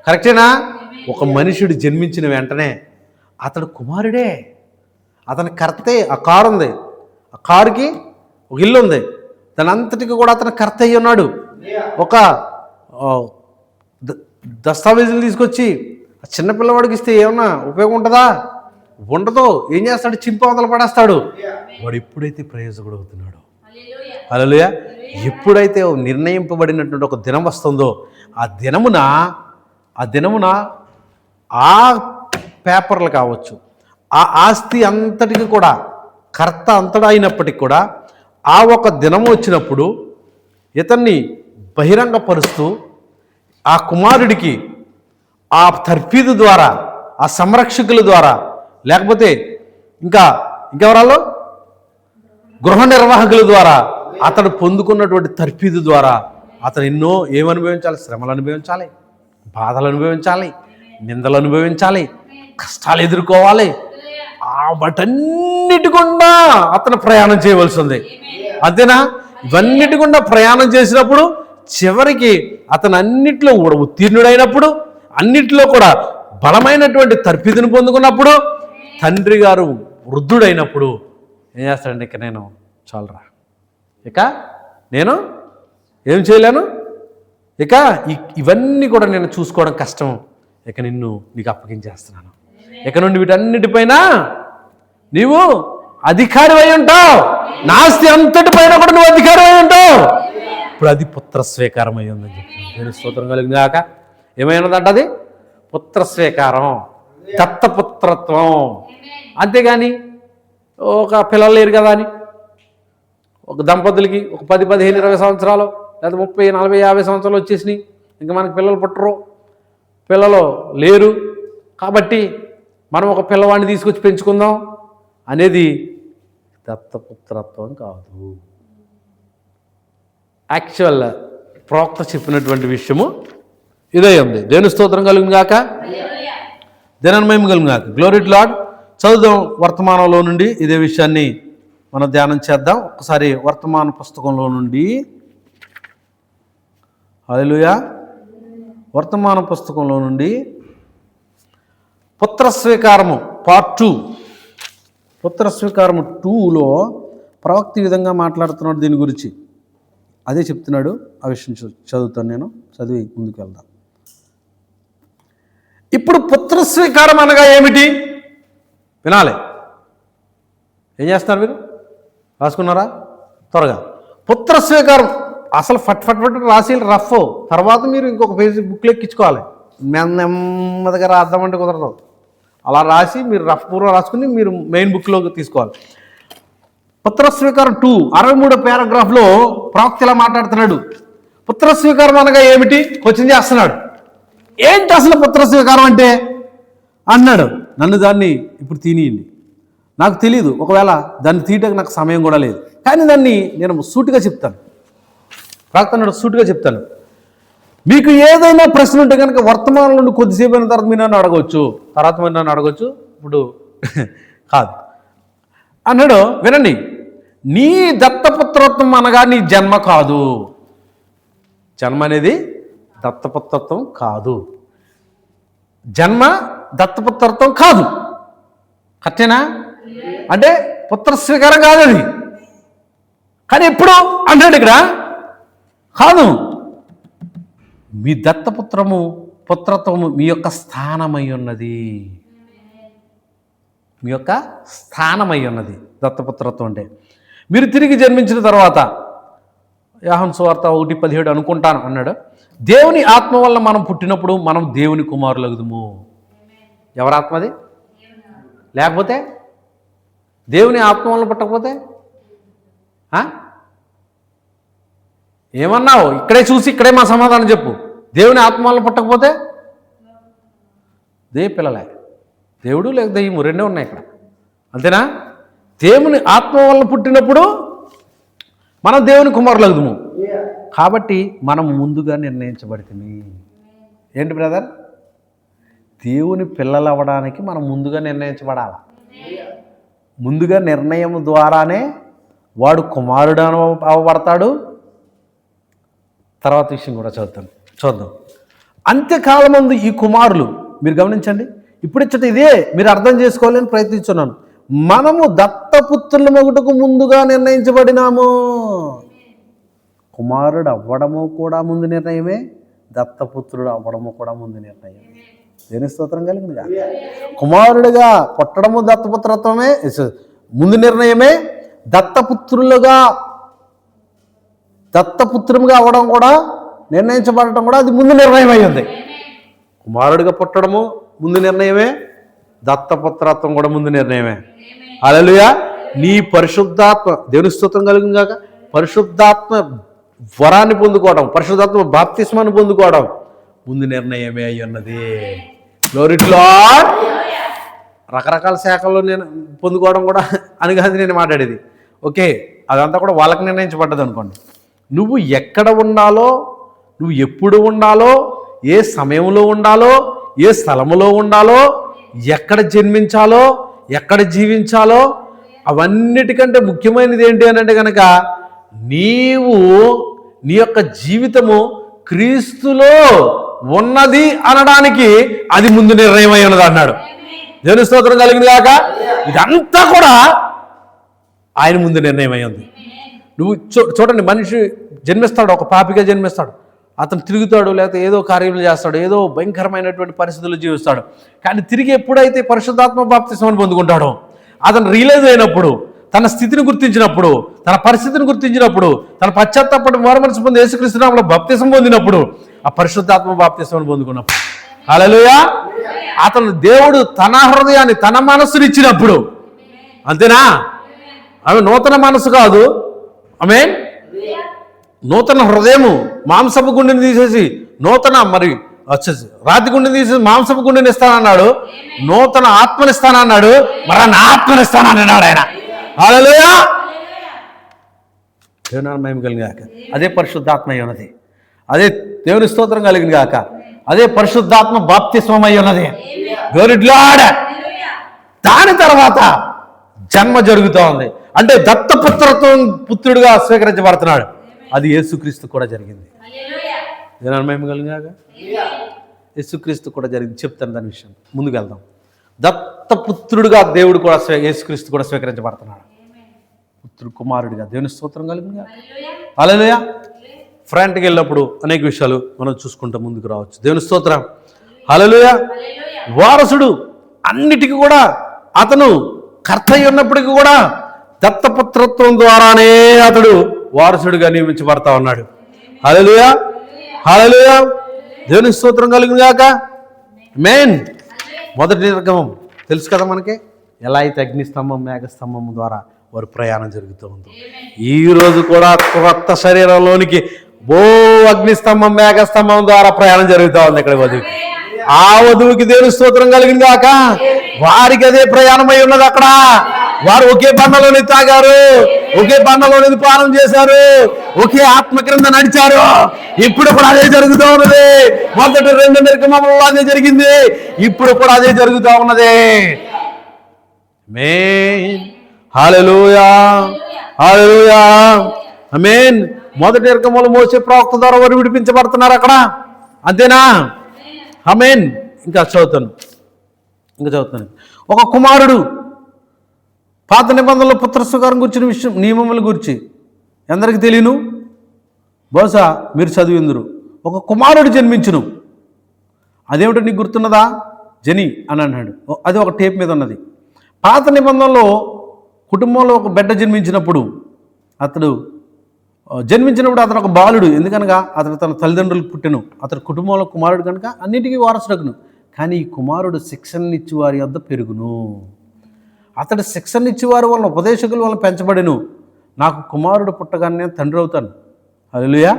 కరెక్టేనా? ఒక మనుషుడు జన్మించిన వెంటనే అతడు కుమారుడే, అతని కర్తే. ఆ కారు ఉంది, ఆ కారుకి ఒక ఇల్లు ఉంది, దాని అంతటికి కూడా అతను కర్త అయ్యి ఉన్నాడు. ఒక దస్తావేజులు తీసుకొచ్చి ఆ చిన్నపిల్లవాడికి ఇస్తే ఏమన్నా ఉపయోగం ఉంటుందా? ఉండదు. ఏం చేస్తాడు? చింపవతలు పడేస్తాడు. వాడు ఎప్పుడైతే ప్రయోజకుడు అవుతున్నాడో, హల్లెలూయా, ఎప్పుడైతే నిర్ణయింపబడినటువంటి ఒక దినం వస్తుందో, ఆ దినమున ఆ పేపర్లు కావచ్చు, ఆ ఆస్తి అంతటికి కూడా కర్త అంతటా అయినప్పటికీ కూడా ఆ ఒక దినం వచ్చినప్పుడు ఇతన్ని బహిరంగపరుస్తూ ఆ కుమారుడికి ఆ తర్ఫీదు ద్వారా, ఆ సంరక్షకుల ద్వారా, లేకపోతే ఇంకెవరాలో గృహ నిర్వాహకుల ద్వారా అతడు పొందుకున్నటువంటి తర్ఫీదు ద్వారా అతను ఎన్నో ఏమనుభవించాలి? శ్రమలు అనుభవించాలి, బాధలు అనుభవించాలి, నిందలు అనుభవించాలి, కష్టాలు ఎదుర్కోవాలి. వాటన్నిటి గుండా అతను ప్రయాణం చేయవలసి ఉంది. అంతేనా? ఇవన్నిటి గుండా ప్రయాణం చేసినప్పుడు చివరికి అతను అన్నిట్లో కూడా ఉత్తీర్ణుడైనప్పుడు, అన్నిట్లో కూడా బలమైనటువంటి తర్ఫీదును పొందుకున్నప్పుడు, తండ్రి గారు వృద్ధుడైనప్పుడు ఏం చేస్తాడండి? ఇక నేను చాలరా, ఇక నేను ఏం చేయలేను, ఇక ఇవన్నీ కూడా నేను చూసుకోవడం కష్టం, ఇక నీకు అప్పగించేస్తున్నాను, ఇక నుండి వీటన్నిటిపైన నీవు అధికారి అయి ఉంటావు, నా ఆస్తి అంతటి పైన కూడా నువ్వు అధికారి అయి ఉంటావు. ఇప్పుడు అది పుత్ర స్వీకారం అయి ఉందని చెప్పి నేను స్తోత్రం కలిగింది కాక. ఏమైనదంట? అది పుత్ర స్వీకారం, దత్తపుత్రత్వం. అంతేగాని ఒక పిల్లలు లేరు కదా అని ఒక దంపతులకి ఒక 10, 15, 20 సంవత్సరాలు లేదా 30, 40, 50 సంవత్సరాలు వచ్చేసినాయి, ఇంకా మనకి పిల్లలు పుట్టరు, పిల్లలు లేరు కాబట్టి మనం ఒక పిల్లవాడిని తీసుకొచ్చి పెంచుకుందాం అనేది దత్తపుత్రత్వం కాదు. యాక్చువల్ ప్రవక్త చెప్పినటువంటి విషయము ఇదే ఉంది. దేవుని స్తోత్రం కలుగును గాక, దేవుని మహిమ కలుగును గాక. Glory to lord. చదువుదాం వర్తమానంలో నుండి ఇదే విషయాన్ని మనం ధ్యానం చేద్దాం. ఒకసారి వర్తమాన పుస్తకంలో నుండి, హల్లెలూయా, వర్తమాన పుస్తకంలో నుండి పుత్ర స్వీకారము పార్ట్ 2, పుత్ర స్వీకారము 2లో ప్రవక్త ఈ విధంగా మాట్లాడుతున్నాడు దీని గురించి. అదే చెప్తున్నాడు. ఆ విషయం చదువుతాను, నేను చదివి ముందుకు వెళ్దాం. ఇప్పుడు పుత్ర స్వీకారం అనగా ఏమిటి? వినాలి. ఏం చేస్తున్నారు మీరు? రాసుకున్నారా? త్వరగా. పుత్ర స్వీకారం అసలు ఫట్ రాసి రఫ్, తర్వాత మీరు ఇంకొక పేజీ బుక్లో ఎక్కించుకోవాలి. నెమ్మదిగా రాద్దామంటే కుదరదు. అలా రాసి మీరు రఫ్ పూర్వం రాసుకుని మీరు మెయిన్ బుక్లోకి తీసుకోవాలి. పుత్ర స్వీకారం 2 63వ పారాగ్రాఫ్లో ప్రవక్త ఇలా మాట్లాడుతున్నాడు. పుత్ర స్వీకారం అనగా ఏమిటి క్వశ్చన్ చేస్తున్నాడు. ఏంటి అసలు పుత్ర స్వీకారం అంటే అన్నాడు. నన్ను దాన్ని ఇప్పుడు తినియండి. నాకు తెలియదు, ఒకవేళ దాన్ని తీయటకు నాకు సమయం కూడా లేదు. కానీ దాన్ని నేను సూటిగా చెప్తాను, ప్రార్థన సూటిగా చెప్తాను. మీకు ఏదైనా ప్రశ్న ఉంటే కనుక వర్తమానం నుండి కొద్దిసేపు అయిన తర్వాత మీరు నన్ను అడగవచ్చు, తర్వాత మీరు నన్ను అడగవచ్చు, ఇప్పుడు కాదు అన్నాడు. వినండి, నీ దత్తపుత్రత్వం అనగా నీ జన్మ కాదు. జన్మ అనేది దత్తపుత్రత్వం కాదు. జన్మ దత్తపుత్రత్వం కాదు. కరెక్టేనా? అంటే పుత్ర స్వీకారం కాదు అది. కానీ ఎప్పుడు అంటాడు ఇక్కడ, కాదు, మీ పుత్రత్వము మీ యొక్క స్థానమై ఉన్నది. మీ యొక్క స్థానమై ఉన్నది దత్తపుత్రత్వం అంటే. మీరు తిరిగి జన్మించిన తర్వాత యోహాను సువార్త 1:17 అనుకుంటాను అన్నాడు, దేవుని ఆత్మ వల్ల మనం పుట్టినప్పుడు మనం దేవుని కుమారులగుదుము. ఎవరి ఆత్మది? లేకపోతే దేవుని ఆత్మ వల్ల పుట్టకపోతే ఏమన్నావు? ఇక్కడే చూసి ఇక్కడే మా సమాధానం చెప్పు. దేవుని ఆత్మ వల్ల పుట్టకపోతే పిల్లలే, దేవుడు లేక దెయ్యము రెండే ఉన్నాయి ఇక్కడ, అంతేనా? దేవుని ఆత్మ వల్ల పుట్టినప్పుడు మనం దేవుని కుమారులగుదుము. కాబట్టి మనం ముందుగా నిర్ణయించబడితేమి. ఏంటి బ్రదర్? దేవుని పిల్లలు అవ్వడానికి మనం ముందుగా నిర్ణయించబడాలి. ముందుగా నిర్ణయం ద్వారానే వాడు కుమారుడు అవ్వబడతాడు. తర్వాత విషయం కూడా చూద్దాం. అంత్యకాలమందు ఈ కుమారులు, మీరు గమనించండి, ఇప్పుడిచ్చట ఇదే మీరు అర్థం చేసుకోవాలని ప్రయత్నిస్తున్నాను. మనము దత్తపుత్రుల మొగుటకు ముందుగా నిర్ణయించబడినాము. కుమారుడు అవ్వడము కూడా ముందు నిర్ణయమే, దత్తపుత్రుడు అవ్వడము కూడా ముందు నిర్ణయం. దేని స్తోత్రం కలిగిందిగా. కుమారుడిగా పుట్టడము దత్తపుత్రత్వమే ముందు నిర్ణయమే, దత్తపుత్రముగా అవ్వడం కూడా, నిర్ణయించబడటం కూడా అది ముందు నిర్ణయం అయ్యింది. కుమారుడిగా పుట్టడము ముందు నిర్ణయమే, దత్తపుత్రత్వం కూడా ముందు నిర్ణయమే. హల్లెలూయా. నీ పరిశుద్ధాత్మ, దేవుని స్తోత్రం కలిగింది కాక, పరిశుద్ధాత్మ వరాన్ని పొందుకోవడం, పరిశుద్ధాత్మ బాప్తిస్మాన్ని పొందుకోవడం ముందు నిర్ణయమే అయి ఉన్నది. Glory to lord. రకరకాల శాఖల్లో నేను పొందుకోవడం కూడా అని కాదు నేను మాట్లాడేది. ఓకే, అదంతా కూడా వాళ్ళకి నిర్ణయించబడ్డది అనుకోండి. నువ్వు ఎక్కడ ఉండాలో, నువ్వు ఎప్పుడు ఉండాలో, ఏ సమయంలో ఉండాలో, ఏ స్థలములో ఉండాలో, ఎక్కడ జన్మించాలో, ఎక్కడ జీవించాలో, అవన్నిటికంటే ముఖ్యమైనది ఏంటి అని అంటే కనుక నీవు నీ యొక్క జీవితము క్రీస్తులో ఉన్నది అనడానికి అది ముందు నిర్ణయం అయి ఉన్నది అన్నాడు. దేవుని స్తోత్రం కలిగింది కాక. ఇదంతా కూడా ఆయన ముందు నిర్ణయం అయ్యింది. నువ్వు చూడండి, మనిషి జన్మిస్తాడు, ఒక పాపిగా జన్మిస్తాడు, అతను తిరుగుతాడు, లేకపోతే ఏదో కార్యములు చేస్తాడు, ఏదో భయంకరమైనటువంటి పరిస్థితులు జీవిస్తాడు. కానీ తిరిగి ఎప్పుడైతే పరిశుద్ధాత్మ బాప్తిస్మాన్ని పొందుకుంటాడో, అతను రియలైజ్ అయినప్పుడు, తన స్థితిని గుర్తించినప్పుడు, తన పరిస్థితిని గుర్తించినప్పుడు, తన పశ్చాత్తాపడి మారుమనసు పొంది యేసుక్రీస్తు నామములో బాప్తిసం పొందినప్పుడు, ఆ పరిశుద్ధాత్మ బాప్తిస్మాన్ని పొందుకున్నప్పుడు, హల్లెలూయా, అతను దేవుడు తన హృదయాన్ని, తన మనస్సుని ఇచ్చినప్పుడు, అంతేనా? ఆమె నూతన మనసు కాదు, ఆమేన్, నూతన హృదయము, మాంసపు గుండెని తీసేసి నూతన వచ్చేసి రాతి గుండెని తీసేసి మాంసపు గుండెని ఇస్తానన్నాడు, నూతన ఆత్మని ఇస్తానన్నాడు, మరి నా ఆత్మని ఇస్తానన్నాడు ఆయన. హల్లెలూయా. దేవుని మహిమ కలిగిన గాక. అదే పరిశుద్ధాత్మ అయి ఉన్నది. అదే దేవుని స్తోత్రం కలిగిన గాక. అదే పరిశుద్ధాత్మ బాప్తిస్మం అయి ఉన్నది. Glory to lord. దాని తర్వాత జన్మ జరుగుతూ ఉంది. అంటే దత్తపుత్రత్వం పుత్రుడిగా స్వీకరించబడుతున్నాడు. అది యేసుక్రీస్తు కూడా జరిగింది. దేవుని మహిమ కలిగిన గాక. యేసుక్రీస్తు కూడా జరిగింది. చెప్తాను దాని విషయం, ముందుకు వెళ్దాం. దత్తపుత్రుడిగా దేవుడు కూడా యేసుక్రీస్తు కూడా స్వీకరించబడుతున్నాడు. పుత్రుడు కుమారుడిగా. దేవుని స్తోత్రం కలిగింది. హల్లెలూయా. ఫ్రంట్కి వెళ్ళినప్పుడు అనేక విషయాలు మనం చూసుకుంటూ ముందుకు రావచ్చు. దేవుని స్తోత్రం. హల్లెలూయా. వారసుడు అన్నిటికీ కూడా అతను కర్త ఉన్నప్పటికీ కూడా దత్తపుత్రత్వం ద్వారానే అతడు వారసుడిగా నియమించబడతా ఉన్నాడు. హల్లెలూయా. హల్లెలూయా. దేవుని స్తోత్రం కలిగింది గాక. మెయిన్ మొదటి నిర్గమం తెలుసు కదా మనకి, ఎలా అయితే అగ్నిస్తంభం మేఘస్తంభం ద్వారా వారి ప్రయాణం జరుగుతూ ఉంది. ఈరోజు కూడా కొత్త శరీరంలోనికి అగ్నిస్తంభం మేఘస్తంభం ద్వారా ప్రయాణం జరుగుతూ ఉంది. ఇక్కడ వధువు, ఆ వధువుకి దేవుని స్తోత్రం కలిగింది కాక, వారికి అదే ప్రయాణం అయి ఉన్నది. అక్కడ వారు ఒకే బండలోని తాగారు, ఒకే బండలోని పానం చేశారు, ఒకే ఆత్మ క్రింద నడిచారు. ఇప్పుడు కూడా అదే జరుగుతూ ఉన్నది. మొదటి 2 నిర్గమములలో అదే జరిగింది, ఇప్పుడు కూడా అదే జరుగుతూ ఉన్నది. ఆమేన్, హల్లెలూయా, హల్లెలూయా, ఆమేన్. మొదటి నిర్గమములో మోసే ప్రవక్త ద్వారా వారు విడిపించబడుతున్నారు అక్కడ, అంతేనా? ఆమేన్. ఇంకా చదువుతాను. ఒక కుమారుడు, పాత నిబంధనలో పుత్రస్వీకారం గురించిన విషయం, నియమముల గురించి ఎందరికి తెలియను, బహుశా మీరు చదివిందురు. ఒక కుమారుడు జన్మించును. అదేమిటో నీకు గుర్తున్నదా? జని అని అన్నాడు. అది ఒక టేప్ మీద ఉన్నది. పాత నిబంధనలో కుటుంబంలో ఒక బిడ్డ జన్మించినప్పుడు అతను ఒక బాలుడు, ఎందుకనగా అతను తన తల్లిదండ్రులు పుట్టెను, అతని కుటుంబంలో కుమారుడు కనుక అన్నిటికీ వారసుడగును. కానీ ఈ కుమారుడు శిక్షణనిచ్చి వారి వద్ద పెరుగును. అతడు శిక్షణనిచ్చి వారి వలన, ఉపదేశకుల వలన పెంచబడెను. నాకు కుమారుడు పుట్టగానే నేను తండ్రి అవుతాను. హల్లెలూయా,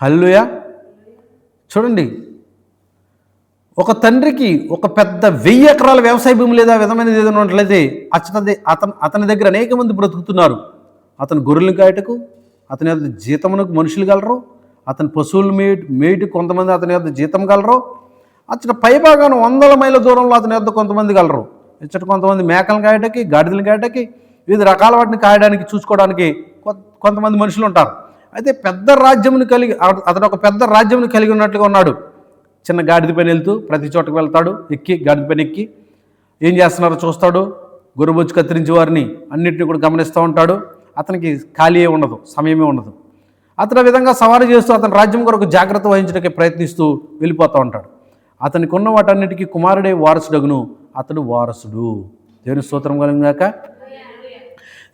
హల్లెలూయా. చూడండి, ఒక తండ్రికి ఒక పెద్ద 1000 ఎకరాల వ్యవసాయ భూమి లేదా విధమైనది ఏదైనా ఉన్నట్లయితే అతని దగ్గర అనేక మంది బ్రతుకుతున్నారు. అతని గొర్రెలను కాయటకు అతని యొక్క జీతమునకు మనుషులు గలరు, అతని పశువులు మేటు కొంతమంది అతని యొక్క జీతం గలరు, అతని పైభాగాన 100 మైళ్ళ దూరంలో అతని యొక్క కొంతమంది గలరు. ఇచ్చట కొంతమంది మేకలను కాయటానికి, గాడిదలను కాయటానికి, వివిధ రకాల వాటిని కాయడానికి, చూసుకోవడానికి కొంతమంది మనుషులు ఉంటారు. అయితే పెద్ద రాజ్యమును అతను ఒక పెద్ద రాజ్యమును కలిగి ఉన్నట్లుగా ఉన్నాడు. చిన్న గాడిద పైన వెళ్తూ ప్రతి చోటకు వెళ్తాడు, గాడిద పైన ఎక్కి ఏం చేస్తున్నారో చూస్తాడు. గొర్రెబొచ్చు కత్తిరించి వారిని అన్నింటినీ కూడా గమనిస్తూ ఉంటాడు. అతనికి ఖాళీయే ఉండదు, సమయమే ఉండదు. అతను ఆ విధంగా సవారీ చేస్తూ అతని రాజ్యం కొరకు జాగ్రత్త వహించడానికి ప్రయత్నిస్తూ వెళ్ళిపోతూ ఉంటాడు. అతనికి ఉన్న వాటన్నిటికీ కుమారుడే వారసుడగును, అతడు వారసుడు. దేవుని స్తోత్రం కలుగుగాక.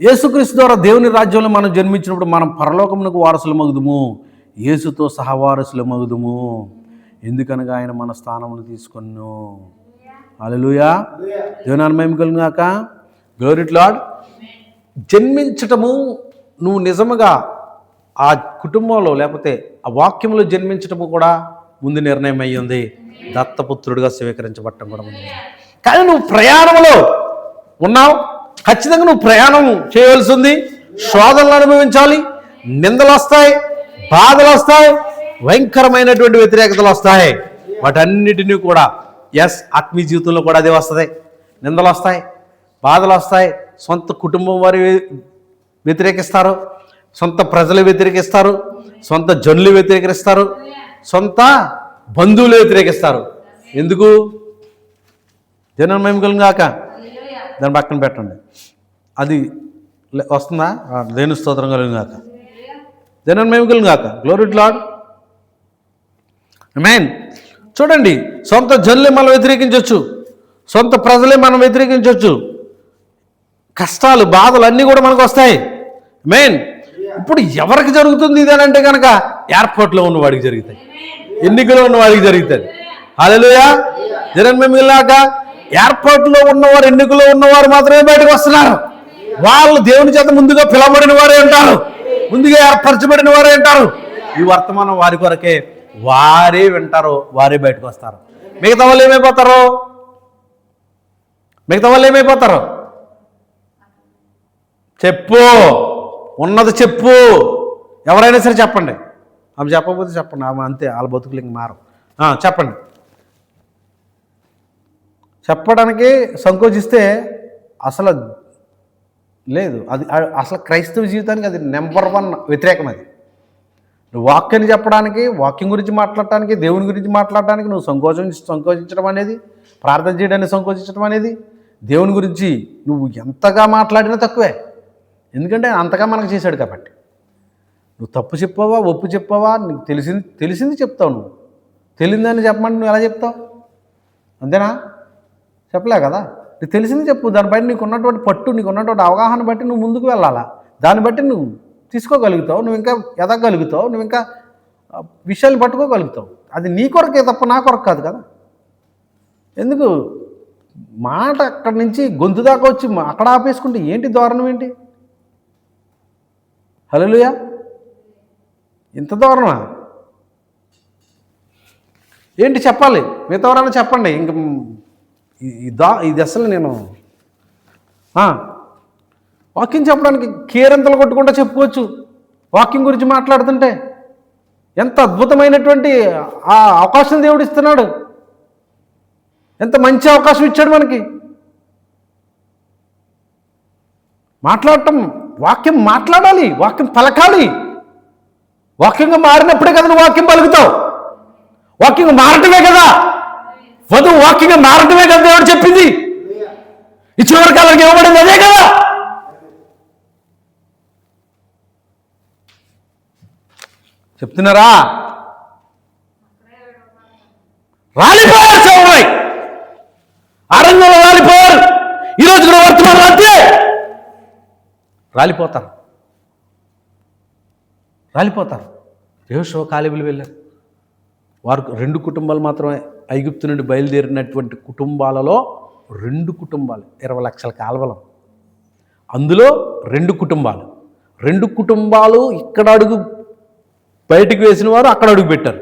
యేసుక్రీస్తు ద్వారా దేవుని రాజ్యంలో మనం జన్మించినప్పుడు మనం పరలోకమునకు వారసులు మగుదుము, యేసుతో సహవారసులు మగుదుము. ఎందుకనగా ఆయన మన స్థానమును తీసుకొను. హల్లెలూయా, దేవుని మహిమ కలుగుగాక. Glory to lord. జన్మించటము, నువ్వు నిజముగా ఆ కుటుంబంలో లేకపోతే ఆ వాక్యంలో జన్మించటము కూడా ముందు నిర్ణయం అయ్యి ఉంది. దత్తపుత్రుడిగా స్వీకరించబడటం కూడా ఉంది. కానీ నువ్వు ప్రయాణంలో ఉన్నావు. ఖచ్చితంగా నువ్వు ప్రయాణం చేయవలసి ఉంది. శోధనలు అనుభవించాలి, నిందలు వస్తాయి, బాధలు వస్తాయి, భయంకరమైనటువంటి వ్యతిరేకతలు వస్తాయి. వాటన్నిటినీ కూడా ఆత్మీయ జీవితంలో కూడా అదే వస్తుంది. నిందలు వస్తాయి, బాధలు వస్తాయి. సొంత కుటుంబం వారు వ్యతిరేకిస్తారు, సొంత ప్రజలు వ్యతిరేకిస్తారు, సొంత జనులు వ్యతిరేకిస్తారు, సొంత బంధువులు వ్యతిరేకిస్తారు. ఎందుకు? జనం మేము కలుగాక. దాన్ని పక్కన పెట్టండి. అది వస్తుందా? దేవుని స్తోత్రం కలుగుగాక. జనం మేము కలుగాక. Glory to Lord. ఆమేన్. చూడండి, సొంత జనులే మనం వ్యతిరేకించవచ్చు, సొంత ప్రజలే మనం వ్యతిరేకించవచ్చు. కష్టాలు, బాధలు అన్నీ కూడా మనకు వస్తాయి. ఆమేన్. ఇప్పుడు ఎవరికి జరుగుతుంది ఇది అని అంటే కనుక ఎయిర్పోర్ట్లో ఉన్నవాడికి జరుగుతాయి, ఎన్నికలో ఉన్నవాడికి జరుగుతుంది. హల్లెలూయా, జనం మేము వెళ్ళాక. ఎయిర్పోర్ట్లో ఉన్నవారు, ఎన్నికలో ఉన్నవారు మాత్రమే బయటకు వస్తున్నారు. వాళ్ళు దేవుని చేత ముందుగా పిలవబడిన వారే అంటారు, ముందుగా ఏర్పరచబడిన వారే అంటారు. ఈ వర్తమానం వారి కొరకే, వారే వింటారు, వారే బయటకు వస్తారు. మిగతా వాళ్ళు ఏమైపోతారు? చెప్పు, ఉన్నది చెప్పు. ఎవరైనా సరే చెప్పండి. ఆమె చెప్పకపోతే చెప్పండి, ఆమె అంతే, వాళ్ళ బతుకులు ఇంక మారు. చెప్పండి. చెప్పడానికి సంకోచిస్తే అసలు లేదు. అది అసలు క్రైస్తవ జీవితానికి అది నెంబర్ 1 వ్యతిరేకం. అది నువ్వు వాక్యాన్ని చెప్పడానికి, వాక్యం గురించి మాట్లాడటానికి, దేవుని గురించి మాట్లాడటానికి నువ్వు సంకోచించడం అనేది, ప్రార్థన చేయడానికి సంకోచించడం అనేది, దేవుని గురించి నువ్వు ఎంతగా మాట్లాడినా తక్కువే. ఎందుకంటే అంతగా మనకు చేశాడు కాబట్టి. నువ్వు తప్పు చెప్పావా, ఒప్పు చెప్పావా, నీకు తెలిసింది చెప్తావు. నువ్వు తెలియదని చెప్పమంటే నువ్వు ఎలా చెప్తావు? అంతేనా? చెప్పలే కదా. నీకు తెలిసింది చెప్పు. దాన్ని బట్టి నీకు ఉన్నటువంటి పట్టు, నీకు ఉన్నటువంటి అవగాహన బట్టి నువ్వు ముందుకు వెళ్ళాలా. దాన్ని బట్టి నువ్వు తీసుకోగలుగుతావు, నువ్వు ఇంకా ఎదగలుగుతావు, నువ్వు ఇంకా విషయాలు పట్టుకోగలుగుతావు. అది నీ కొరకే తప్ప నా కొరకు కాదు కదా. ఎందుకు మాట అక్కడి నుంచి గొంతు దాకా వచ్చి అక్కడ ఆపేసుకుంటే ఏంటి దారుణం? ఏంటి? హల్లెలూయా, ఇంత దారుణమా ఏంటి? చెప్పాలి. మిగతా ఎవరైనా చెప్పండి. ఇంక ఇది అసలు నేను వాక్యం చెప్పడానికి కేరింతలు కొట్టుకుంటూ చెప్పుకోవచ్చు. వాక్యం గురించి మాట్లాడుతుంటే ఎంత అద్భుతమైనటువంటి ఆ అవకాశం దేవుడు ఇస్తున్నాడు. ఎంత మంచి అవకాశం ఇచ్చాడు మనకి. మాట్లాడటం, వాక్యం మాట్లాడాలి, వాక్యం పలకాలి. వాక్యంగా మారినప్పుడే కదా నువ్వు వాక్యం పలుకుతావు. వాక్యంగా మారటమే కదా, వధువు వాక్యంగా మారటమే కదా దేవుడు చెప్పింది. ఈ చివరి కాలానికి ఇవ్వబడింది అదే కదా. చెప్తున్నారా? రాలిపోయారు చౌరై, అరణ్యంలో రాలిపోయారు. ఈరోజు కూడా వర్తమానం అంతే, రాలిపోతారు. యెహోషువ కాలేబులు వెళ్ళారు. వారు 2 కుటుంబాలు మాత్రమే, ఐగుప్తు నుండి బయలుదేరినటువంటి కుటుంబాలలో 2 కుటుంబాలు, 20 లక్షల కాల్వలం. అందులో 2 కుటుంబాలు ఇక్కడ అడుగు బయటికి వేసిన వారు అక్కడ అడుగు పెట్టారు.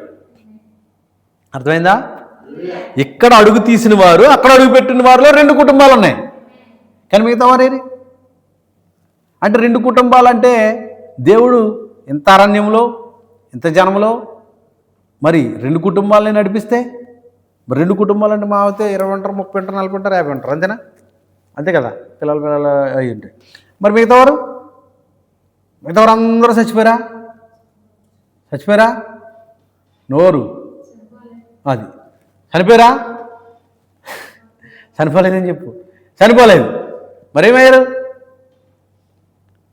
అర్థమైందా? ఇక్కడ అడుగు తీసిన వారు అక్కడ అడుగు పెట్టిన వారిలో 2 కుటుంబాలు ఉన్నాయి. కానీ మిగతా వారేది అంటే 2 కుటుంబాలు అంటే దేవుడు ఇంత అరణ్యంలో ఇంత జనంలో మరి 2 కుటుంబాలని నడిపిస్తే మరి 2 కుటుంబాలు అంటే మా అయితే 20 ఉంటారు, 30 ఉంటారు, 40 ఉంటారు, 50 ఉంటారు, అంతేనా? అంతే కదా, పిల్లలు అయ్యి ఉంటాయి. మరి మిగతావారు అందరూ చచ్చిపోయారా? నోరు అది చనిపోయారా? చనిపోలేదని చెప్పు. చనిపోలేదు. మరేమయ్యారు?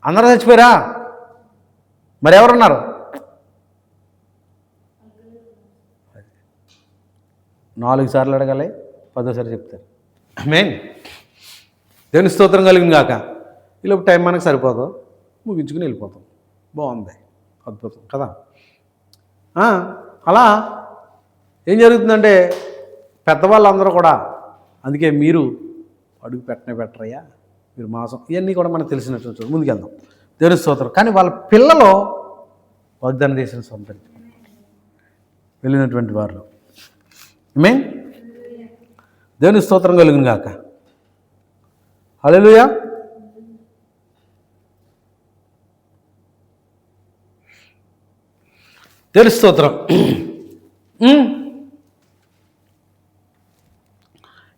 అందరూ చచ్చిపోయారా? మరి ఎవరున్నారు? 4 సార్లు అడగాలి, 10సారి చెప్తారు. ఆమేన్. దేవుని స్తోత్రం కలిగింది కాక. ఈలోపు టైం మనకు సరిపోదు, ముగించుకుని వెళ్ళిపోతాం. బాగుంది, అద్భుతం కదా. అలా ఏం జరుగుతుందంటే పెద్దవాళ్ళందరూ కూడా, అందుకే మీరు అడుగు పెట్టరయ్యా, మీరు మాసం, ఇవన్నీ కూడా మనకు తెలిసినట్టు ముందుకెళ్దాం. దేవుని స్తోత్రం. కానీ వాళ్ళ పిల్లలు వాగ్దాన దేశం సంతరించుకుంటారు వెళ్ళినటువంటి వారు. ఆమేన్. దేవుని స్తోత్రం కలుగును గాక. హల్లెలూయా. దేవుని స్తోత్రం.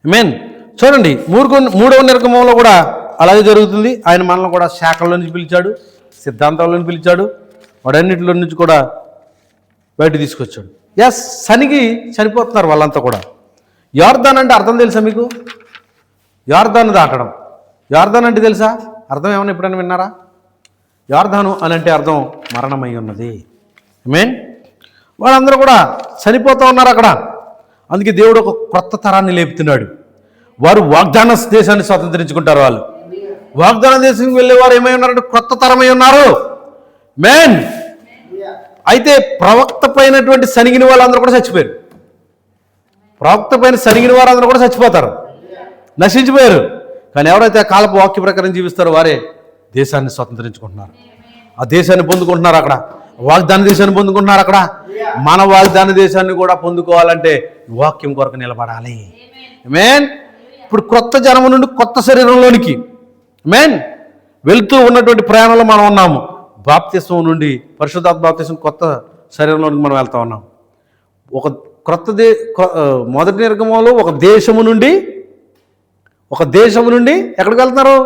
ఆమేన్. చూడండి, 3వ నిర్గమంలో కూడా అలాగే జరుగుతుంది. ఆయన మనల్ని కూడా శాఖల్లో నుంచి పిలిచాడు, సిద్ధాంతాల నుంచి పిలిచాడు, వాడన్నిటిలో నుంచి కూడా బయట తీసుకొచ్చాడు. సనిగి చనిపోతున్నారు వాళ్ళంతా కూడా. యోర్దాన్ అంటే అర్థం తెలుసా మీకు? యోర్దాను దాటడం. యోర్దాన్ అంటే తెలుసా అర్థం? ఏమన్నా ఎప్పుడైనా విన్నారా? యోర్దాను అని అంటే అర్థం మరణమై ఉన్నది. ఆమేన్. వాళ్ళందరూ కూడా చనిపోతూ ఉన్నారు అక్కడ. అందుకే దేవుడు ఒక కొత్త తరాన్ని లేపుతున్నాడు. వారు వాగ్దాన దేశాన్ని స్వతంత్రించుకుంటారు. వాళ్ళు వాగ్దాన దేశానికి వెళ్ళేవారు ఏమై ఉన్నారంటే కొత్త తరమై ఉన్నారు. ఆమేన్. అయితే ప్రవక్త పైనటువంటి సనిగిన వాళ్ళందరూ కూడా చచ్చిపోయారు. ప్రవక్త పైన సనిగిన వారందరూ కూడా చచ్చిపోతారు, నశించిపోయారు. కానీ ఎవరైతే కాలపు వాక్య ప్రకారం జీవిస్తారో వారే దేశాన్ని స్వతంత్రించుకుంటున్నారు, ఆ దేశాన్ని పొందుకుంటున్నారు. అక్కడ వాగ్దాన దేశాన్ని పొందుకుంటున్నారు. అక్కడ మన వాగ్దాన దేశాన్ని కూడా పొందుకోవాలంటే వాక్యం కొరకు నిలబడాలి. ఆమేన్. ఇప్పుడు క్రొత్త జన్మ నుండి కొత్త శరీరంలోనికి ఆమేన్ వెళ్తూ ఉన్నటువంటి ప్రయాణంలో మనం ఉన్నాము. బాప్తిస్మం నుండి పరిశుద్ధాత్మ బాప్తిస్మం కొత్త శరీరంలోనికి మనం వెళ్తా ఉన్నాం. ఒక క్రొత్త మొదటి నిర్గమంలో ఒక దేశము నుండి ఎక్కడికి వెళ్తున్నారు?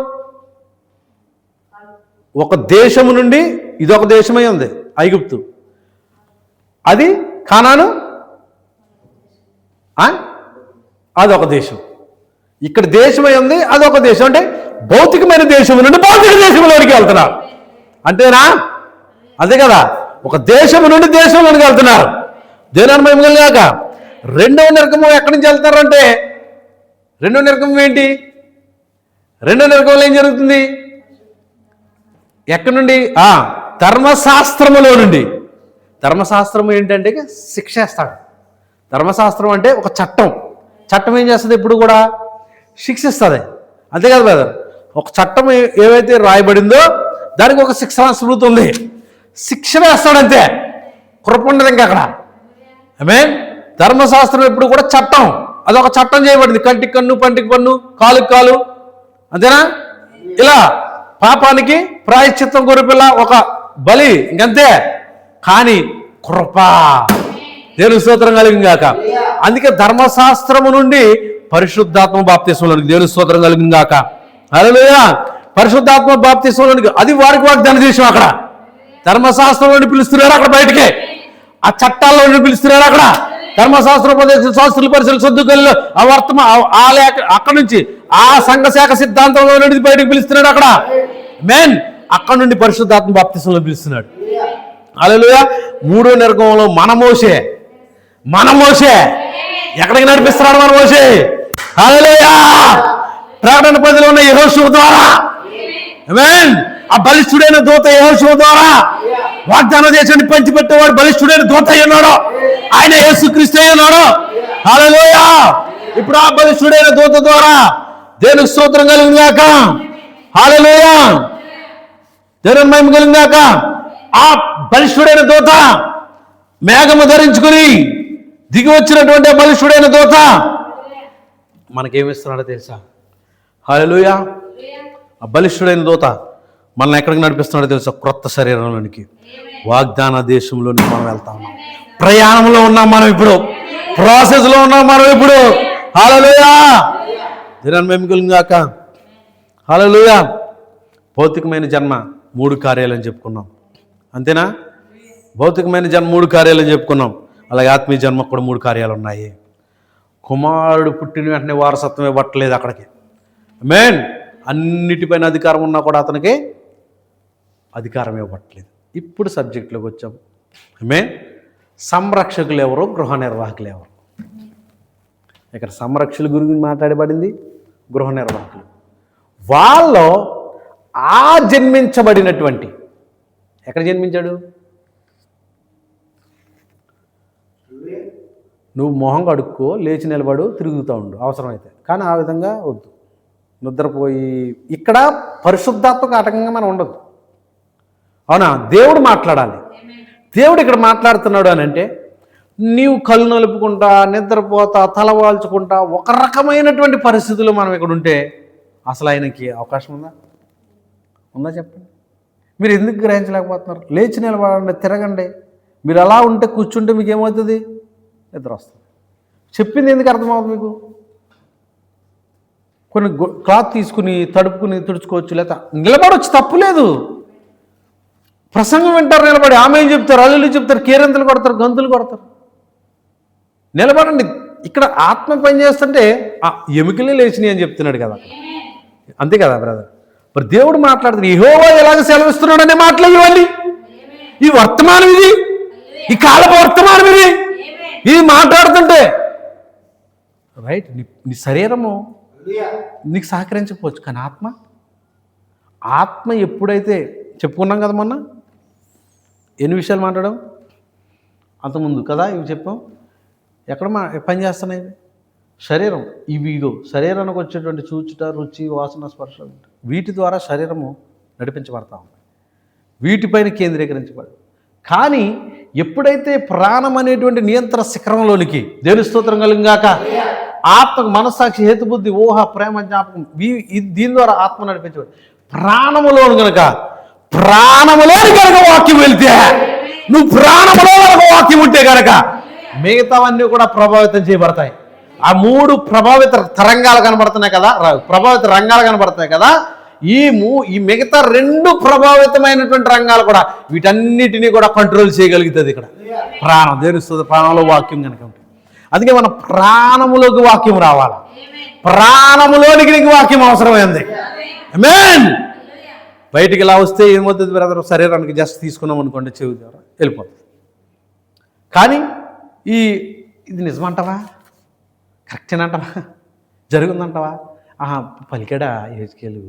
ఒక దేశము నుండి ఇదొక దేశమై ఉంది, ఐగుప్తు. అది కానాను, అదొక దేశం. ఇక్కడ దేశమై ఉంది, అదొక దేశం. అంటే భౌతికమైన దేశం నుండి భౌతిక దేశంలోనికి వెళ్తున్నారు, అంతేనా? అదే కదా, ఒక దేశం నుండి దేశంలోనికి వెళ్తున్నారు. దేనాన్ని మహిమగలిగాక. 2వ నిర్గమం ఎక్కడి నుంచి వెళ్తారంటే, 2వ నిర్గమం ఏంటి? 2వ నిర్గమంలో ఏం జరుగుతుంది? ఎక్కడి నుండి? ధర్మశాస్త్రములో నుండి. ధర్మశాస్త్రం ఏంటంటే శిక్షేస్తాడు. ధర్మశాస్త్రం అంటే ఒక చట్టం. చట్టం ఏం చేస్తుంది? ఎప్పుడు కూడా శిక్షిస్తుంది, అంతే కదా బ్రదర్? ఒక చట్టం ఏవైతే రాయబడిందో దానికి ఒక శిక్షణ స్మృతి ఉంది, శిక్ష వేస్తాడంతే, కృప ఉండదు ఇంకా అక్కడ. ఆమేన్. ధర్మశాస్త్రం ఎప్పుడు కూడా చట్టం, అదొక చట్టం చేయబడింది. కంటికి కన్ను, పంటికి పన్ను, కాలుకి కాలు, అంతేనా? ఇలా పాపానికి ప్రాయశ్చిత్తం గొర్రెపిల్ల ఒక బలి ఇంకంతే. కానీ కృప, దేవుని స్తోత్రం కలిగింది గాక. అందుకే ధర్మశాస్త్రము నుండి పరిశుద్ధాత్మ బాప్తిస్మలోనికి, దేవుని స్తోత్రం కలిగింది గాక. హల్లెలూయా. పరిశుద్ధాత్మ బాప్తిస్మలోనికి, అది వారికి వాగ్దానం చేసాం. అక్కడ ధర్మశాస్త్రం నుండి పిలుస్తున్నారు, అక్కడ బయటికే ఆ చట్టాల్లో నుండి పిలుస్తున్నారు. అక్కడ ధర్మశాస్త్రోపదేశ శాస్త్రుల పరిశీలన సద్దుకల్లో ఆ ఆ లేఖ అక్కడ నుంచి ఆ సంఘశాఖ సిద్ధాంతంలో నుండి బయటకు పిలుస్తున్నాడు. అక్కడ అక్కడ నుండి పరిశుద్ధాత్మ బాప్తిస్మలో పిలుస్తున్నాడు. హల్లెలూయా. 3వ నిర్గమంలో మన మోషే ఎక్కడికి నడిపిస్తున్నాడు? మన మోషే. హల్లెలూయా. ప్రకటన 10లో ఉన్న యెహోషువ ద్వారా, ఆ బలిష్ఠుడైన దూత యెహోషువ ద్వారా వాగ్దాన దేశాన్ని పంచిపెట్టేవాడు బలిష్ఠుడైన దూత అయ్యున్నాడు. ఆయన యేసుక్రీస్తు అయ్యున్నాడు. హల్లెలూయా. ఇప్పుడు ఆ బలిష్ఠుడైన దూత ద్వారా దేవునికి స్తోత్రం కలిగింది గాక. హల్లెలూయా. దేవుని మహిమ కలిగింది గాక. ఆ బలిష్ఠుడైన దూత మేఘము ధరించుకుని దిగి వచ్చినటువంటి బలిష్ఠుడైన దూత మనకేమిస్తున్నాడో తెలుసా? హల్లెలూయా. ఆ బలిష్ఠుడైన దూత మనల్ని ఎక్కడికి నడిపిస్తున్నాడో తెలుసా? క్రొత్త శరీరంలోనికి, వాగ్దాన దేశంలోనికి మనం వెళ్తా ఉన్నాం. ప్రయాణంలో ఉన్నాం మనం ఇప్పుడు, ప్రాసెస్లో ఉన్నాం మనం ఇప్పుడు. హల్లెలూయా. దేవుని మహిమ కలిగింది గాక. హల్లెలూయా. భౌతికమైన జన్మ 3 కార్యాలని చెప్పుకున్నాం, అంతేనా? భౌతికమైన జన్మ 3 కార్యాలని చెప్పుకున్నాం. అలాగే ఆత్మీయ జన్మకు కూడా 3 కార్యాలు ఉన్నాయి. కుమారుడు పుట్టిన వెంటనే వారసత్వం ఇవ్వట్లేదు అక్కడికి. అన్నిటిపైన అధికారం ఉన్నా కూడా అతనికి అధికారం ఇవ్వట్లేదు. ఇప్పుడు సబ్జెక్టులోకి వచ్చాం. సంరక్షకులు ఎవరు, గృహ నిర్వాహకులు ఎవరు? ఇక్కడ సంరక్షకుల గురించి మాట్లాడబడింది, గృహ నిర్వాహకులు. వాళ్ళు ఆ జన్మించబడినటువంటి, ఎక్కడ జన్మించాడు? నువ్వు మొహం కడుక్కో, లేచి నిలబడు, తిరుగుతూ ఉండు అవసరమైతే, కానీ ఆ విధంగా వద్దు. నిద్రపోయి ఇక్కడ పరిశుద్ధాత్మక ఆటంకంగా మనం ఉండదు. అవునా? దేవుడు మాట్లాడాలి. దేవుడు ఇక్కడ మాట్లాడుతున్నాడు అని అంటే నీవు కళ్ళు నలుపుకుంటా, నిద్రపోతా, తలవాల్చుకుంటా, ఒక రకమైనటువంటి పరిస్థితుల్లో మనం ఇక్కడ ఉంటే అసలు ఆయనకి అవకాశం ఉందా చెప్పండి? మీరు ఎందుకు గ్రహించలేకపోతున్నారు? లేచి నిలబడండి, తిరగండి. మీరు అలా ఉంటే కూర్చుంటే మీకు ఏమవుతుంది? నిద్ర వస్తుంది. చెప్పింది ఎందుకు అర్థమవుతుంది మీకు? కొన్ని క్లాత్ తీసుకుని తడుపుకుని తుడుచుకోవచ్చు, లేదా నిలబడవచ్చు, తప్పు లేదు. ప్రసంగం వింటారు నిలబడి, ఆమె ఏం చెప్తారు, అల్లులు చెప్తారు, కేరింతలు కొడతారు, గంతులు కొడతారు. నిలబడండి. ఇక్కడ ఆత్మ పని చేస్తుంటే ఎముకలే లేచినాయి అని చెప్తున్నాడు కదా, అంతే కదా బ్రదర్? మరి దేవుడు మాట్లాడుతుంది, యెహోవా ఎలాగ సెలవిస్తున్నాడు అనే మాటలు ఇవ్వాలి. ఈ వర్తమానం ఇది, ఈ కాలపు వర్తమానం ఇది మాట్లాడుతుంటే రైట్. నీ శరీరము నీకు సహకరించకపోవచ్చు, కానీ ఆత్మ ఎప్పుడైతే చెప్పుకున్నాం కదా మొన్న ఎన్ని విషయాలు మాట్లాడడం అంతకుముందు కదా, ఇవి చెప్పాం. ఎక్కడ పని చేస్తున్నాయి శరీరం? ఇవిగో శరీరానికి వచ్చేటువంటి చూచుట, రుచి, వాసన, స్పర్శ, వీటి ద్వారా శరీరము నడిపించబడతా ఉంది, వీటిపైన కేంద్రీకరించబడి. కానీ ఎప్పుడైతే ప్రాణం అనేటువంటి నియంత్రణ శిఖరంలోనికి, దేవుని స్తోత్రం కలిగాక, ఆత్మకు మనస్సాక్షి, హేతుబుద్ధి, ఊహ, ప్రేమ, జ్ఞాపకం, దీని ద్వారా ఆత్మ నడిపించబడి ప్రాణములోని కనుక వాక్యం వెళ్తే, నువ్వు ప్రాణములో కనుక వాక్యం ఉంటే కనుక మిగతావన్నీ కూడా ప్రభావితం చేయబడతాయి. ఆ 3 ప్రభావిత తరంగాలు కనబడుతున్నాయి కదా, ప్రభావిత రంగాలు కనబడుతున్నాయి కదా. ఈ మిగతా 2 ప్రభావితమైనటువంటి రంగాలు కూడా వీటన్నిటినీ కూడా కంట్రోల్ చేయగలుగుతుంది ఇక్కడ ప్రాణం. దేవుని ప్రాణంలో వాక్యం కనుక ఉంటుంది. అందుకే మన ప్రాణములోకి వాక్యం రావాలి, ప్రాణములోనికి నీకు వాక్యం అవసరమైంది. ఆమేన్. బయటికి ఇలా వస్తే ఏమవుతుంది బ్రదర్? శరీరానికి జస్ట్ తీసుకున్నాం అనుకోండి, చెవి ద్వారా వెళ్ళిపోతుంది. కానీ ఇది నిజమంటావా? కరెక్టేనంటావా? జరుగుందంటావా? పలికాడా హెచ్కేలు?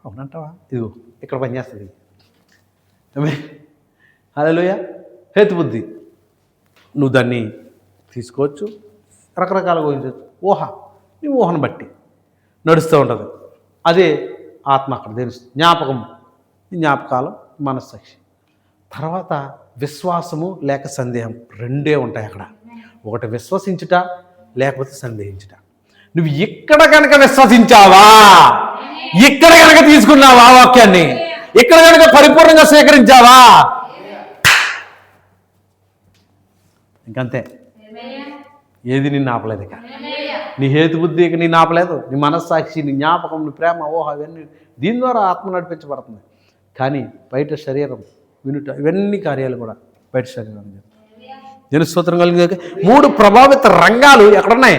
అవునంటావా? ఇదిగో ఇక్కడ పనిచేస్తుంది. హల్లెలూయా. హేతుబుద్ధి, నువ్వు దాన్ని తీసుకోవచ్చు, రకరకాలుగా ఊహించవచ్చు. నీ ఊహను బట్టి నడుస్తూ ఉంటుంది. అదే ఆత్మ అక్కడ దేని జ్ఞాపకం, ఈ జ్ఞాపకాలు, మనస్సాక్షి. తర్వాత విశ్వాసము లేక సందేహం 2 ఉంటాయి అక్కడ. ఒకటి విశ్వసించుట, లేకపోతే సందేహించుట. నువ్వు ఇక్కడ కనుక విశ్వసించావా, ఇక్కడ కనుక తీసుకున్నావా వాక్యాన్ని, ఇక్కడ కనుక పరిపూర్ణంగా స్వీకరించావా, ఇంకంతే. ఏది నిన్ను ఆపలేదు. ఇక నీ హేతుబుద్ధి ఇక నిన్ను ఆపలేదు. నీ మనస్సాక్షి, నీ జ్ఞాపకం, నీ ప్రేమ, ఊహ, ఇవన్నీ దీని ద్వారా ఆత్మ నడిపించబడుతుంది. కానీ బయట శరీరం వినుట, ఇవన్నీ కార్యాలు కూడా బయట శరీరం. నేను స్తోత్రం కలిగి 3 ప్రభావిత రంగాలు ఎక్కడున్నాయి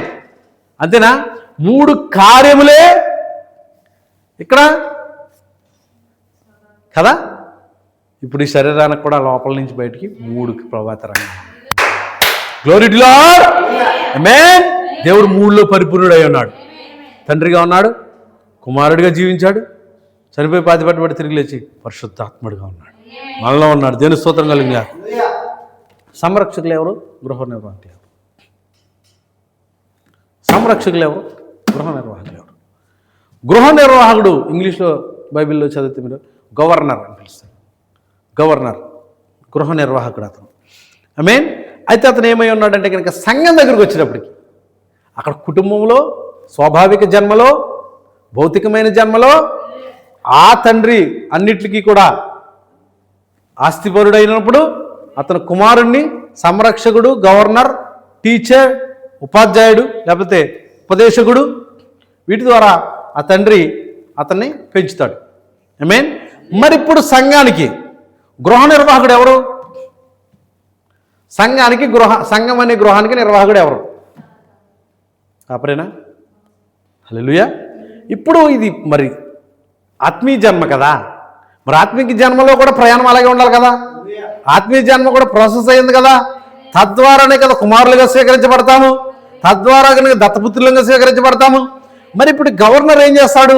అంతేనా? 3 కార్యములే ఇక్కడ కదా. ఇప్పుడు ఈ శరీరానికి కూడా లోపల నుంచి బయటికి 3 ప్రభావిత రంగాలు. Glory to Lord. ఆమేన్. దేవుడు 3లో పరిపూర్ణుడై ఉన్నాడు. తండ్రిగా ఉన్నాడు, కుమారుడిగా జీవించాడు, చనిపోయి పాతిపట్టుబడి తిరిగి లేచి పరిశుద్ధాత్ముడిగా ఉన్నాడు, మనలో ఉన్నాడు. దేవుని స్తోత్రం కలిగిన సంరక్షకులు ఎవరు? గృహ నిర్వాహకులు ఎవరు? సంరక్షకులు ఎవరు? గృహ నిర్వాహకులు ఎవరు? గృహ నిర్వాహకుడు ఇంగ్లీష్లో బైబిల్లో చదివితే మీరు గవర్నర్ అని పిలుస్తారు. గవర్నర్, గృహ నిర్వాహకుడు అతను. ఆమేన్. అయితే అతను ఏమై ఉన్నాడంటే కనుక సంఘం దగ్గరికి వచ్చినప్పటికి అక్కడ కుటుంబంలో, స్వాభావిక జన్మలో, భౌతికమైన జన్మలో ఆ తండ్రి అన్నిటికీ కూడా ఆస్తిపరుడైనప్పుడు అతను కుమారుణ్ణి సంరక్షకుడు, గవర్నర్, టీచర్, ఉపాధ్యాయుడు లేకపోతే ఉపదేశకుడు, వీటి ద్వారా ఆ తండ్రి అతన్ని పెంచుతాడు. ఆమేన్. మరి ఇప్పుడు సంఘానికి గృహ నిర్వాహకుడు ఎవరు? సంఘానికి సంఘం అనే గృహానికి నిర్వాహకుడు ఎవరు? కాపరేనా? హల్లెలూయా. ఇప్పుడు ఇది మరి ఆత్మీయ జన్మ కదా. మరి ఆత్మీయ జన్మలో కూడా ప్రయాణం అలాగే ఉండాలి కదా. ఆత్మీయ జన్మ కూడా ప్రాసెస్ అయింది కదా. తద్వారానే కదా కుమారులుగా స్వీకరించబడతాము, తద్వారా కనుక దత్తపుత్రులుగా స్వీకరించబడతాము. మరి ఇప్పుడు గవర్నర్ ఏం చేస్తాడు?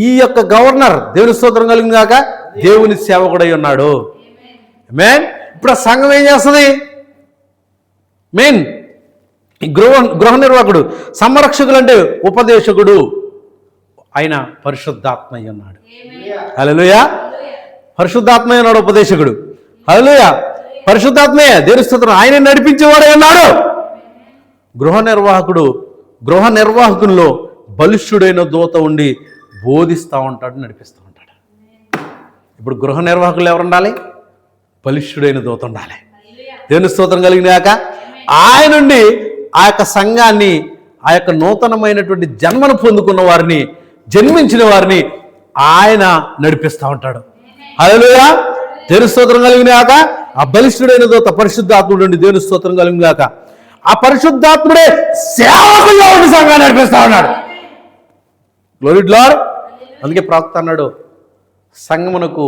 ఈ యొక్క గవర్నర్ దేవుని స్తోత్రం కలిగింది కాక దేవుని సేవకుడై ఉన్నాడు. ఆమేన్. ఇప్పుడు ఆ సంఘం ఏం చేస్తుంది? మెయిన్ ఈ గృహ నిర్వాహకుడు, సంరక్షకులు అంటే ఉపదేశకుడు, ఆయన పరిశుద్ధాత్మ అయి ఉన్నాడు. హల్లెలూయా. పరిశుద్ధాత్మ అయి ఉన్నాడు ఉపదేశకుడు. హల్లెలూయా. పరిశుద్ధాత్మయే దేవుని స్తోత్రం, ఆయన నడిపించేవాడే ఉన్నాడు. గృహ నిర్వాహకుడు, గృహ నిర్వాహకుల్లో బలిష్ఠుడైన దూత ఉండి బోధిస్తూ ఉంటాడు, నడిపిస్తూ ఉంటాడు. ఇప్పుడు గృహ నిర్వాహకులు ఎవరు ఉండాలి? బలిష్ఠుడైన దూత ఉండాలి. దేవుని స్తోత్రం కలిగినాక ఆయన నుండి ఆ యొక్క సంఘాన్ని, ఆ యొక్క నూతనమైనటువంటి జన్మను పొందుకున్న వారిని, జన్మించిన వారిని ఆయన నడిపిస్తూ ఉంటాడు. హల్లెలూయా. దేవుని స్తోత్రం కలిగినాక ఆ బలిష్ఠుడైన దూత పరిశుద్ధాత్ముడు నుండి దేవుని స్తోత్రం కలిగినాక ఆ పరిశుద్ధాత్ముడే సేవకుల్లో ఉండి సంఘాన్ని నడిపిస్తూ ఉన్నాడు. Glory to lord. అందుకే ప్రవక్త అన్నాడు, సంఘమునకు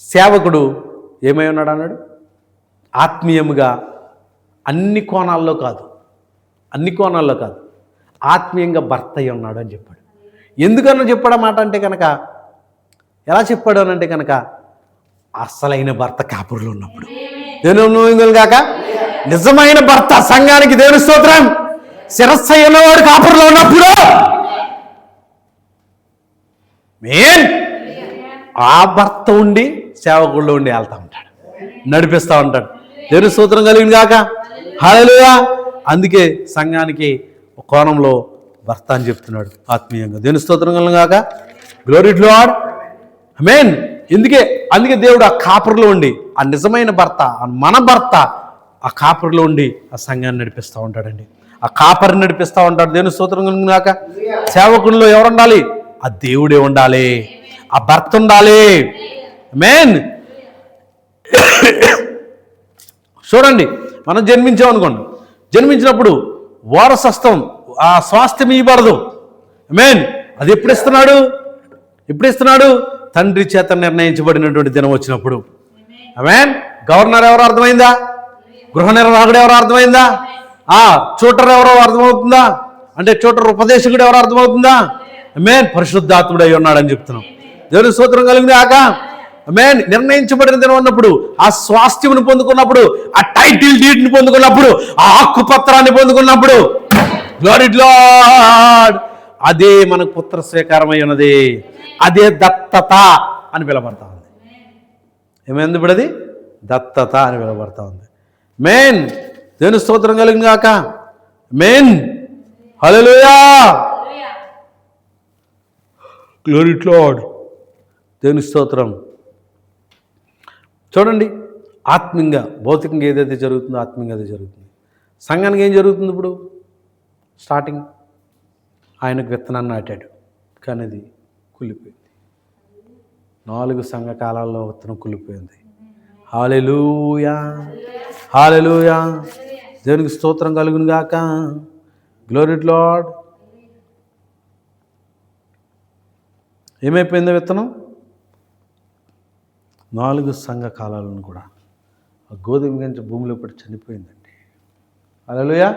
సేవకుడు ఏమై ఉన్నాడు అన్నాడు? ఆత్మీయముగా అన్ని కోణాల్లో కాదు, ఆత్మీయంగా భర్త అయి ఉన్నాడు అని చెప్పాడు. ఎందుకన్నా చెప్పాడు మాట అంటే కనుక, ఎలా చెప్పాడు అని అంటే కనుక అసలైన భర్త కాపురులు ఉన్నప్పుడు, దేవుని కాక నిజమైన భర్త సంఘానికి దేవుని స్తోత్రం శిరస్సు అయినవాడు కాపురులో ఉన్నప్పుడు మెయిన్ ఆ భర్త ఉండి సేవకుల్లో ఉండి వెళ్తూ ఉంటాడు, నడిపిస్తూ ఉంటాడు. దేవుని స్తోత్రం కలిగింది కాక. హల్లెలూయా. అందుకే సంఘానికి ఒక కోణంలో భర్త అని చెప్తున్నాడు ఆత్మీయంగా. దేవుని స్తోత్రం కలిగింది కాక. Glory to Lord. ఆమేన్. అందుకే దేవుడు ఆ కాపురులో ఉండి, ఆ నిజమైన భర్త, మన భర్త ఆ కాపురులో ఉండి ఆ సంఘాన్ని నడిపిస్తూ ఉంటాడండి. ఆ కాపరిని నడిపిస్తూ ఉంటాడు. దేవుని స్తోత్రం కలిగింది కాక. సేవకుల్లో ఎవరు ఉండాలి? ఆ దేవుడే ఉండాలి, ఆ భర్త ఉండాలి. ఆమేన్. చూడండి, మనం జన్మించామనుకోండి, జన్మించినప్పుడు వారసత్వం, ఆ స్వాస్థ్యం ఇవ్వబడదు. ఆమేన్. అది ఎప్పుడు ఇస్తున్నాడు? తండ్రి చేత నిర్ణయించబడినటువంటి దినం వచ్చినప్పుడు. ఆమేన్. గవర్నర్ ఎవరో అర్థమైందా? గృహ నిర్వాహకుడు ఎవరో అర్థమైందా? చూటర్ ఎవరో అర్థమవుతుందా? అంటే చూటర్ ఉపదేశకుడు ఎవరో అర్థమవుతుందా? ఆమేన్. పరిశుద్ధాత్ముడై ఉన్నాడని చెప్తున్నాం. దేవుని స్తోత్రం కలిగింది ఆక. ఆమేన్. నిర్ణయించబడిన దినం ఉన్నప్పుడు, ఆ స్వాస్థ్యమును పొందుకున్నప్పుడు, ఆ టైటిల్ డీడ్ని పొందుకున్నప్పుడు, ఆ హక్కు పత్రాన్ని పొందుకున్నప్పుడు, గ్లోరీ టు లార్డ్, అదే మనకు పుత్ర స్వీకారమై ఉన్నది. అదే దత్తత అని పిలబడతా ఉంది. ఏమైంది ఇప్పుడు? అది దత్తత అని పిలబడతా ఉంది. మెయిన్. దేవుని స్తోత్రం కలిగింది కాక. Amen. Hallelujah. Glory to Lord. దేవుని స్తోత్రం. చూడండి, ఆత్మీయంగా భౌతికంగా ఏదైతే జరుగుతుందో ఆత్మీయంగా అదే జరుగుతుంది. సంఘానికి ఏం జరుగుతుంది ఇప్పుడు? స్టార్టింగ్ ఆయనకు విత్తనాన్ని నాటాడు, కానీ అది కుళ్ళిపోయింది. 4 సంఘ కాలాల్లో విత్తనం కుళ్ళిపోయింది. హల్లెలూయా, హల్లెలూయా. దేవునికి స్తోత్రం కలుగును గాక. Glory to lord. ఏమైపోయిందో విత్తనం? 4 సంఘ కాలాలను కూడా ఆ గోధుమ గింజ భూమిలో పడి చనిపోయిందండి. హల్లెలూయా.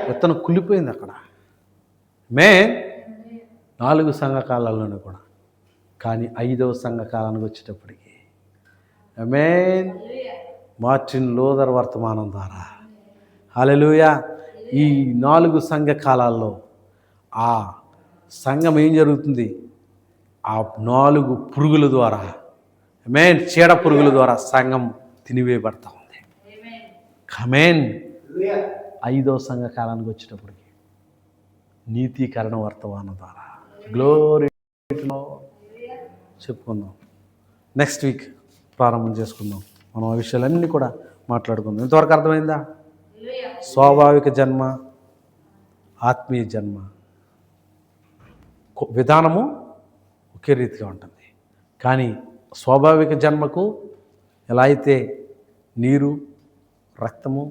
విత్తనం కుళ్ళిపోయింది అక్కడ. 4 సంఘ కాలాల్లోనూ కూడా. కానీ 5వ సంఘ కాలానికి వచ్చేటప్పటికి ఆమేన్, మార్టిన్ లూథర్ వర్తమానం ద్వారా హల్లెలూయా, ఈ 4 సంఘ కాలాల్లో ఆ సంఘం ఏం జరుగుతుంది? ఆ 4 పురుగుల ద్వారా, ఆమేన్, చీడ పురుగుల ద్వారా సంఘం తినివేయబడతా ఉంది. ఆమేన్. 5వ సంఘ కాలానికి వచ్చేటప్పటికి నీతీకరణ వర్తమానం ద్వారా గ్లోరీ చెప్పుకుందాం. నెక్స్ట్ వీక్ ప్రారంభం చేసుకుందాం. మనం ఆ విషయాలన్నీ కూడా మాట్లాడుకుందాం. ఇంతవరకు అర్థమైందా? స్వాభావిక జన్మ, ఆత్మీయ జన్మ విధానము ఒకే రీతిగా ఉంటుంది. కానీ స్వాభావిక జన్మకు ఎలా అయితే నీరు, రక్తము,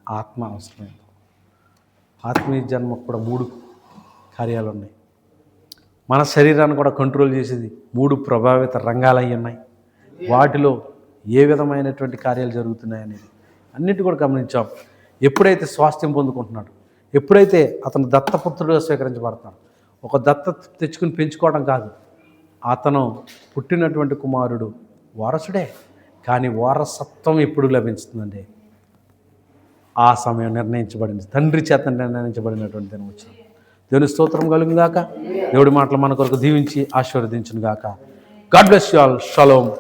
ఆత్మ అవసరమైంది, ఆత్మీయ జన్మకు కూడా 3 కార్యాలు ఉన్నాయి. మన శరీరాన్ని కూడా కంట్రోల్ చేసేది 3 ప్రభావిత రంగాలు అయి ఉన్నాయి. వాటిలో ఏ విధమైనటువంటి కార్యాలు జరుగుతున్నాయి అనేది అన్నిటి కూడా గమనించాం. ఎప్పుడైతే స్వాస్థ్యం పొందుకుంటున్నాడు, ఎప్పుడైతే అతను దత్తపుత్రుడుగా స్వీకరించబడతాడు, ఒక దత్తత తెచ్చుకుని పెంచుకోవడం కాదు, అతను పుట్టినటువంటి కుమారుడు వారసుడే. కానీ వారసత్వం ఎప్పుడు లభించుతుందండి? ఆ సమయం నిర్ణయించబడింది, తండ్రి చేత నిర్ణయించబడినటువంటి దినం వచ్చింది. దేవుని స్తోత్రం కలుగును గాక. దేవుడి మాటలు మన కొరకు దీవించి ఆశీర్వదించును గాక. God bless you all. Shalom.